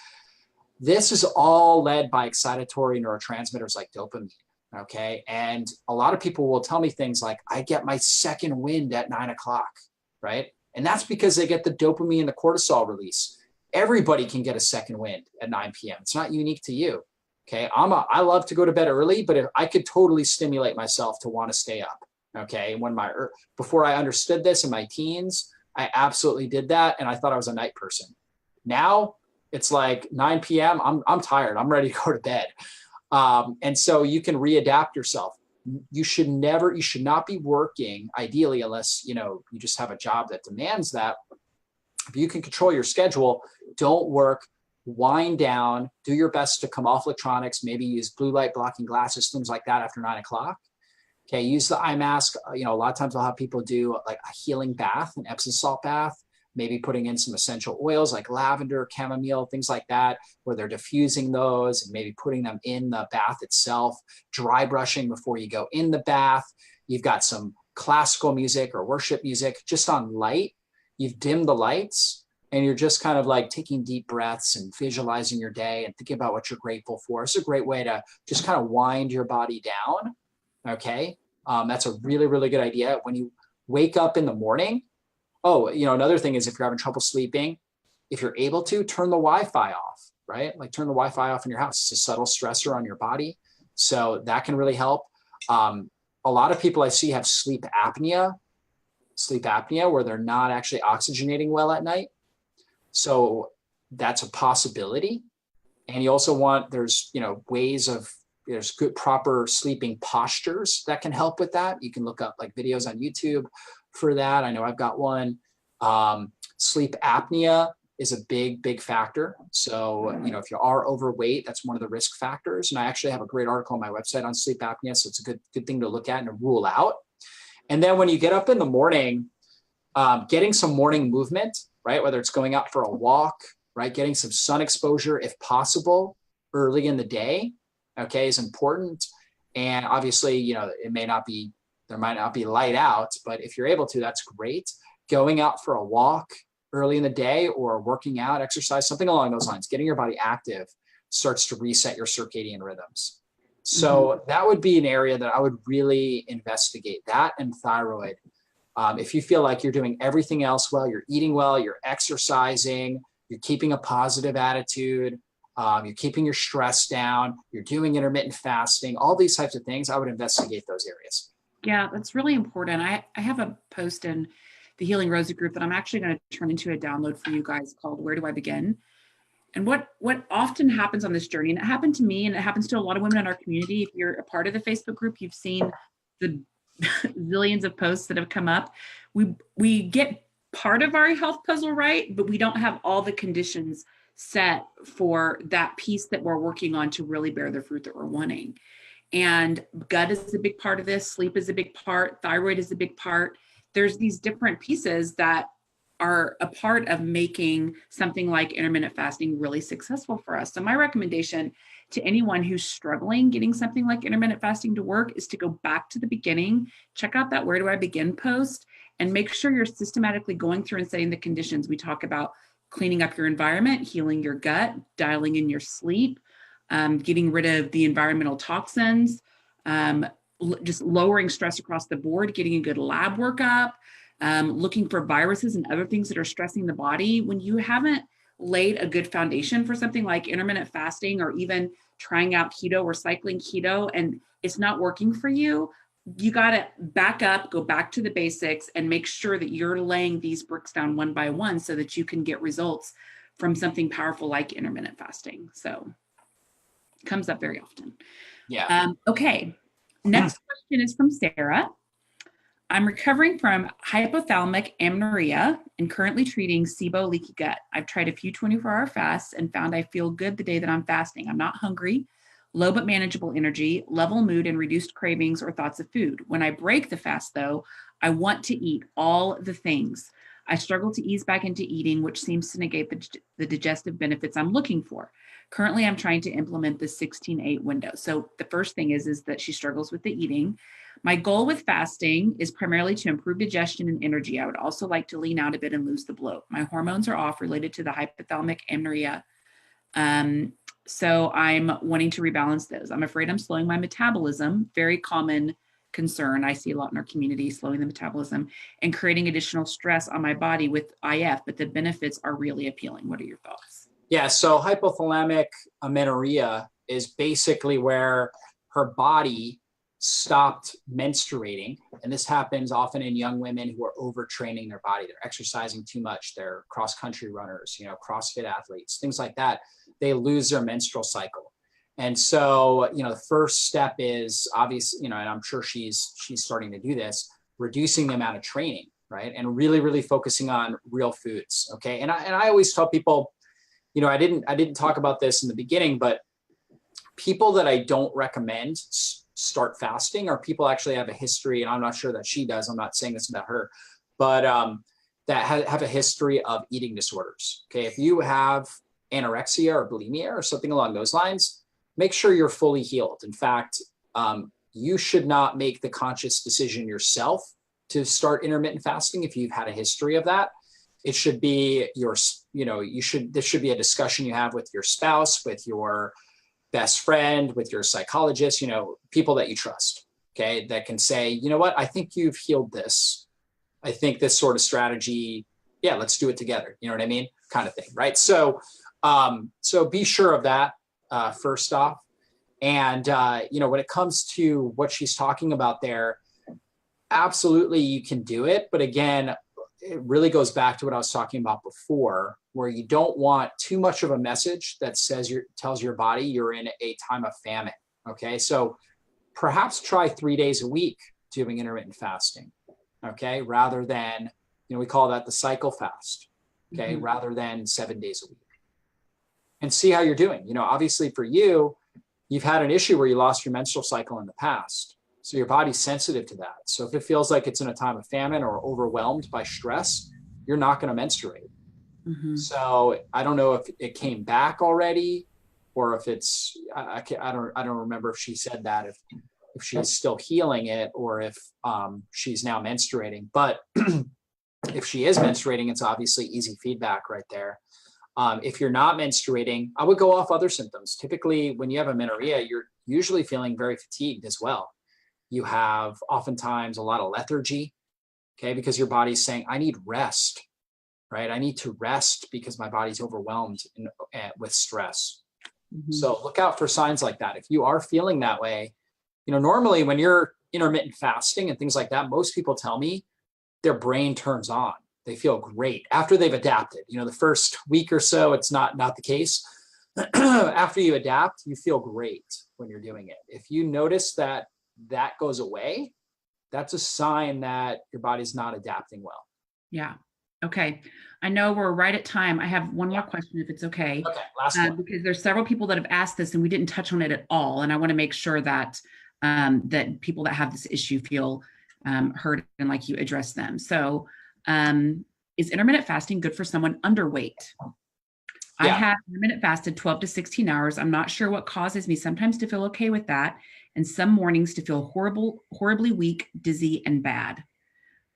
This is all led by excitatory neurotransmitters like dopamine. Okay. And a lot of people will tell me things like, I get my second wind at 9 o'clock, right? And that's because they get the dopamine and the cortisol release. Everybody can get a second wind at 9 p.m. It's not unique to you. Okay. I love to go to bed early, but if I could totally stimulate myself to want to stay up. Okay. Before I understood this in my teens, I absolutely did that. And I thought I was a night person. Now it's like 9 p.m. I'm tired. I'm ready to go to bed. And so you can readapt yourself. You should not be working ideally, unless, you just have a job that demands that. If you can control your schedule, don't work, wind down, do your best to come off electronics, maybe use blue light blocking glasses, things like that after 9 o'clock. Okay. Use the eye mask. A lot of times I'll have people do like a healing bath, an Epsom salt bath, maybe putting in some essential oils like lavender, chamomile, things like that, where they're diffusing those and maybe putting them in the bath itself, dry brushing before you go in the bath. You've got some classical music or worship music just on light. You've dimmed the lights and you're just kind of like taking deep breaths and visualizing your day and thinking about what you're grateful for. It's a great way to just kind of wind your body down. Okay. That's a really, really good idea. When you wake up in the morning, another thing is if you're having trouble sleeping, if you're able to, turn the Wi-Fi off, right? Like turn the Wi-Fi off in your house. It's a subtle stressor on your body. So that can really help. A lot of people I see have sleep apnea where they're not actually oxygenating well at night. So that's a possibility. And you also there's good proper sleeping postures that can help with that. You can look up like videos on YouTube for that. I know I've got one. Sleep apnea is a big, big factor. So, if you are overweight, that's one of the risk factors. And I actually have a great article on my website on sleep apnea. So it's a good thing to look at and to rule out. And then when you get up in the morning, getting some morning movement, right? Whether it's going out for a walk, right? Getting some sun exposure, if possible, early in the day, okay, is important. And obviously, there might not be light out, but if you're able to, that's great. Going out for a walk early in the day or working out, exercise, something along those lines, getting your body active starts to reset your circadian rhythms. So that would be an area that I would really investigate, that and thyroid. If you feel like you're doing everything else well, you're eating well, you're exercising, you're keeping a positive attitude, you're keeping your stress down, you're doing intermittent fasting, all these types of things, I would investigate those areas. Yeah, that's really important. I have a post in the Healing Rosie group that I'm actually going to turn into a download for you guys called Where Do I Begin? And what often happens on this journey, and it happened to me and it happens to a lot of women in our community. If you're a part of the Facebook group, you've seen the zillions of posts that have come up. We get part of our health puzzle right, but we don't have all the conditions set for that piece that we're working on to really bear the fruit that we're wanting. And gut is a big part of this. Sleep is a big part. Thyroid is a big part. There's these different pieces that are a part of making something like intermittent fasting really successful for us. So my recommendation to anyone who's struggling getting something like intermittent fasting to work is to go back to the beginning, check out that Where Do I Begin post, and make sure you're systematically going through and setting the conditions. We talk about cleaning up your environment, healing your gut, dialing in your sleep, getting rid of the environmental toxins, just lowering stress across the board, getting a good lab workup, looking for viruses and other things that are stressing the body. When you haven't laid a good foundation for something like intermittent fasting or even trying out keto or cycling keto and it's not working for you, you got to back up, go back to the basics and make sure that you're laying these bricks down one by one so that you can get results from something powerful like intermittent fasting. So it comes up very often. Yeah. Okay. Next question is from Sarah. I'm recovering from hypothalamic amenorrhea and currently treating SIBO leaky gut. I've tried a few 24-hour fasts and found I feel good the day that I'm fasting. I'm not hungry, low but manageable energy, level mood, and reduced cravings or thoughts of food. When I break the fast, though, I want to eat all the things. I struggle to ease back into eating, which seems to negate the digestive benefits I'm looking for. Currently, I'm trying to implement the 16-8 window. So the first thing is that she struggles with the eating. My goal with fasting is primarily to improve digestion and energy. I would also like to lean out a bit and lose the bloat. My hormones are off related to the hypothalamic amenorrhea. So I'm wanting to rebalance those. I'm afraid I'm slowing my metabolism, very common concern I see a lot in our community, slowing the metabolism and creating additional stress on my body with IF, but the benefits are really appealing. What are your thoughts? Yeah, so hypothalamic amenorrhea is basically where her body stopped menstruating. And this happens often in young women who are overtraining their body. They're exercising too much. They're cross-country runners, CrossFit athletes, things like that. They lose their menstrual cycle. And so, the first step is obvious, and I'm sure she's starting to do this, reducing the amount of training, right? And really, really focusing on real foods. Okay. And I always tell people, I didn't talk about this in the beginning, but people that I don't recommend start fasting are people actually have a history, and I'm not sure that she does. I'm not saying this about her, but that have a history of eating disorders. Okay. If you have anorexia or bulimia or something along those lines, make sure you're fully healed. In fact, you should not make the conscious decision yourself to start intermittent fasting if you've had a history of that. It should be this should be a discussion you have with your spouse, with your best friend, with your psychologist, people that you trust, okay, that can say, you know what, I think you've healed this. I think this sort of strategy, yeah, let's do it together. You know what I mean? Kind of thing, right? So be sure of that, first off. And, when it comes to what she's talking about there, absolutely you can do it. But again, it really goes back to what I was talking about before, where you don't want too much of a message that tells your body you're in a time of famine. Okay. So perhaps try 3 days a week doing intermittent fasting. Okay. Rather than, we call that the cycle fast. Okay. Mm-hmm. Rather than 7 days a week, and see how you're doing. Obviously for you, you've had an issue where you lost your menstrual cycle in the past. So your body's sensitive to that. So if it feels like it's in a time of famine or overwhelmed by stress, you're not going to menstruate. Mm-hmm. So I don't know if it came back already, or if it's, I don't remember if she said that, if she's still healing it, or if she's now menstruating. But if she is menstruating, it's obviously easy feedback right there. If you're not menstruating, I would go off other symptoms. Typically, when you have amenorrhea, you're usually feeling very fatigued as well. You have oftentimes a lot of lethargy, okay, because your body's saying, I need rest, right? I need to rest because my body's overwhelmed with stress. Mm-hmm. So look out for signs like that. If you are feeling that way, normally when you're intermittent fasting and things like that, most people tell me their brain turns on. They feel great after they've adapted. The first week or so, it's not the case. After you adapt, you feel great when you're doing it. If you notice that goes away, that's a sign that your body's not adapting well. Yeah. Okay. I know we're right at time. I have one more question, if it's okay. Okay. Last one. Because there's several people that have asked this and we didn't touch on it at all. And I want to make sure that that people that have this issue feel heard and like you address them. So is intermittent fasting good for someone underweight? Yeah. I have intermittent fasted 12 to 16 hours. I'm not sure what causes me sometimes to feel okay with that, and some mornings to feel horribly weak, dizzy, and bad.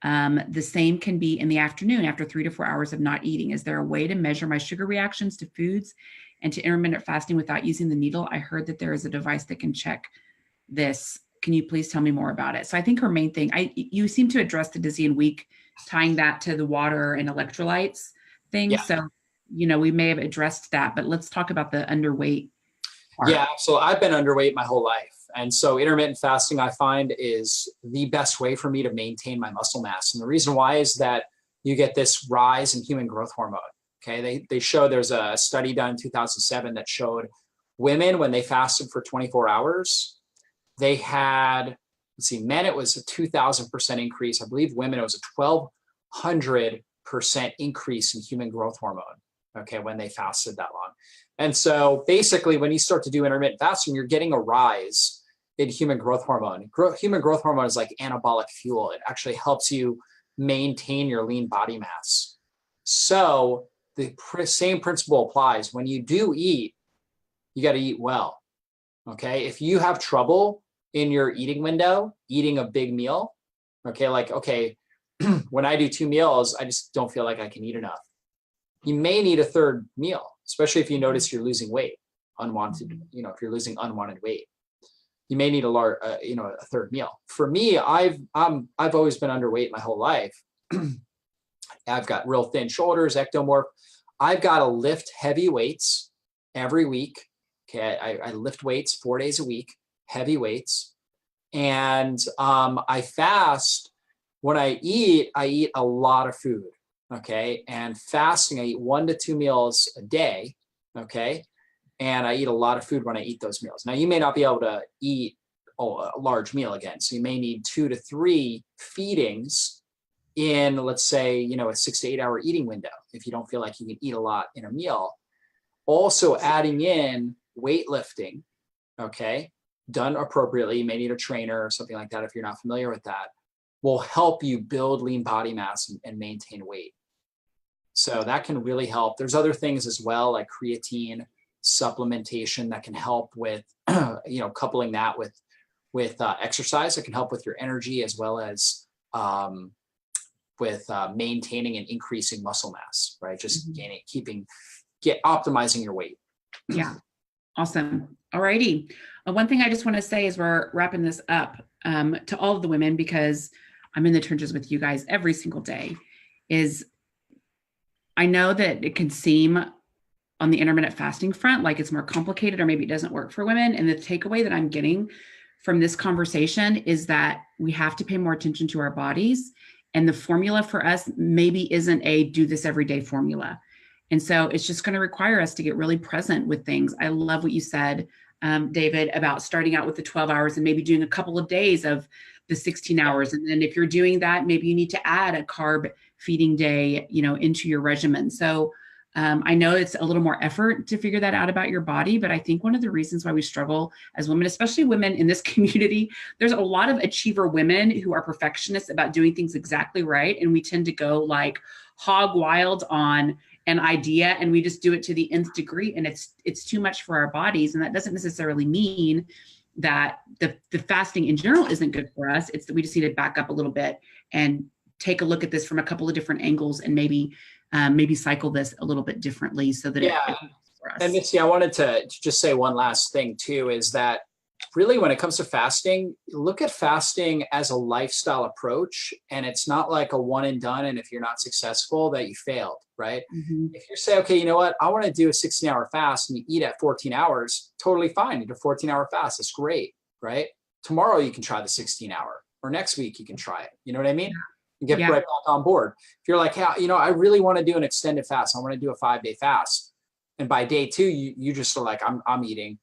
The same can be in the afternoon after 3 to 4 hours of not eating. Is there a way to measure my sugar reactions to foods and to intermittent fasting without using the needle? I heard that there is a device that can check this. Can you please tell me more about it? So I think her main thing, you seem to address the dizzy and weak, tying that to the water and electrolytes thing. Yeah. So, we may have addressed that, but let's talk about the underweight part. Yeah, so I've been underweight my whole life. And so intermittent fasting, I find, is the best way for me to maintain my muscle mass. And the reason why is that you get this rise in human growth hormone. Okay, they show, there's a study done in 2007 that showed women, when they fasted for 24 hours, they had, men, it was a 2,000% increase. I believe women, it was a 1,200% increase in human growth hormone. Okay, when they fasted that long. And so basically, when you start to do intermittent fasting, you're getting a rise in human growth hormone. Human growth hormone is like anabolic fuel. It actually helps you maintain your lean body mass. So the same principle applies. When you do eat, You got to eat well. Okay. If you have trouble in your eating window, eating a big meal, okay, like, okay, when I do 2 meals, I just don't feel like I can eat enough. You may need a third meal, especially if you notice you're losing weight, unwanted, if you're losing unwanted weight, you may need a third meal. For me, I've always been underweight my whole life. I've got real thin shoulders, ectomorph. I've got to lift heavy weights every week. Okay. I lift weights 4 days a week, heavy weights. And I fast. When I eat a lot of food. Okay. And fasting, I eat 1 to 2 meals a day. Okay. And I eat a lot of food when I eat those meals. Now, you may not be able to eat a large meal again. So you may need 2 to 3 feedings in, let's say, a 6 to 8 hour eating window, if you don't feel like you can eat a lot in a meal. Also adding in weightlifting, okay, done appropriately. You may need a trainer or something like that if you're not familiar with that, will help you build lean body mass and maintain weight. So that can really help. There's other things as well, like creatine supplementation that can help with, coupling that with exercise. It can help with your energy as well as with maintaining and increasing muscle mass, right? Just optimizing your weight. Yeah. Awesome. All righty. One thing I just want to say as we're wrapping this up to all of the women, because I'm in the trenches with you guys every single day, is I know that it can seem on the intermittent fasting front like it's more complicated, or maybe it doesn't work for women. And the takeaway that I'm getting from this conversation is that we have to pay more attention to our bodies. And the formula for us maybe isn't a do this every day formula. And so it's just going to require us to get really present with things. I love what you said, David, about starting out with the 12 hours and maybe doing a couple of days of the 16 hours. And then if you're doing that, maybe you need to add a carb feeding day, into your regimen. So I know it's a little more effort to figure that out about your body, but I think one of the reasons why we struggle as women, especially women in this community, there's a lot of achiever women who are perfectionists about doing things exactly right. And we tend to go like hog wild on an idea and we just do it to the nth degree, and it's too much for our bodies. And that doesn't necessarily mean that the fasting in general isn't good for us. It's that we just need to back up a little bit and take a look at this from a couple of different angles and maybe cycle this a little bit differently so that it works for us. And Missy, I wanted to just say one last thing too, is that really when it comes to fasting, look at fasting as a lifestyle approach, and it's not like a one and done. And if you're not successful, that you failed, right? Mm-hmm. If you say, okay, you know what, I want to do a 16-hour fast and you eat at 14 hours, totally fine. You do a 14-hour fast. That's great, right? Tomorrow you can try the 16-hour, or next week you can try it. You know what I mean? And get right back on board. If you're like, hey, I really want to do an extended fast. I want to do a 5-day fast. And by day 2, you just are like, I'm eating,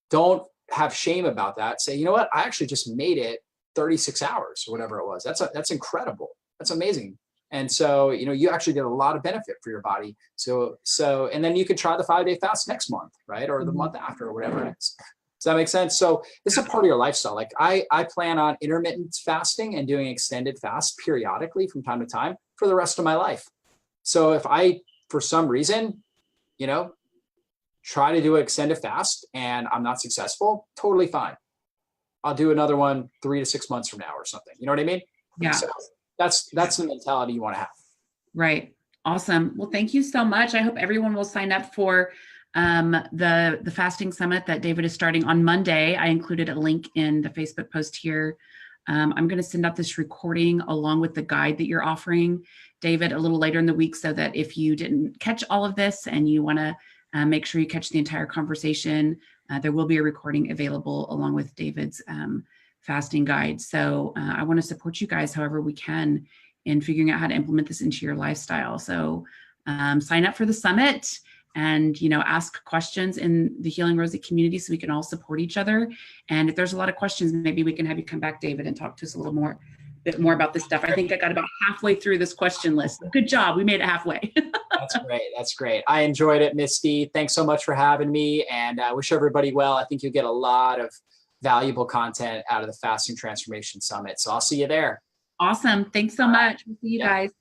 don't have shame about that. Say, you know what, I actually just made it 36 hours or whatever it was. That's incredible. That's amazing. And so, you actually get a lot of benefit for your body. So, and then you can try the 5-day fast next month, right? Or the month after, or whatever it is. Does that make sense? So this is a part of your lifestyle. Like I plan on intermittent fasting and doing extended fast periodically from time to time for the rest of my life. So if I, for some reason, try to do an extended fast and I'm not successful, totally fine. I'll do another one 3 to 6 months from now or something. You know what I mean? Yeah. So that's the mentality you want to have. Right. Awesome. Well, thank you so much. I hope everyone will sign up for the fasting summit that David is starting on Monday. I included a link in the Facebook post here. I'm going to send out this recording along with the guide that you're offering, David, a little later in the week, so that if you didn't catch all of this and you want to make sure you catch the entire conversation, there will be a recording available along with David's fasting guide. So I want to support you guys however we can in figuring out how to implement this into your lifestyle. So sign up for the summit and, ask questions in the Healing Rosie community so we can all support each other. And if there's a lot of questions, maybe we can have you come back, David, and talk to us a little bit more about this stuff. I think I got about halfway through this question list. Good job. We made it halfway. That's great. I enjoyed it, Misty. Thanks so much for having me, and I wish everybody well. I think you'll get a lot of valuable content out of the Fasting Transformation Summit. So I'll see you there. Awesome. Thanks so much. We'll see you guys.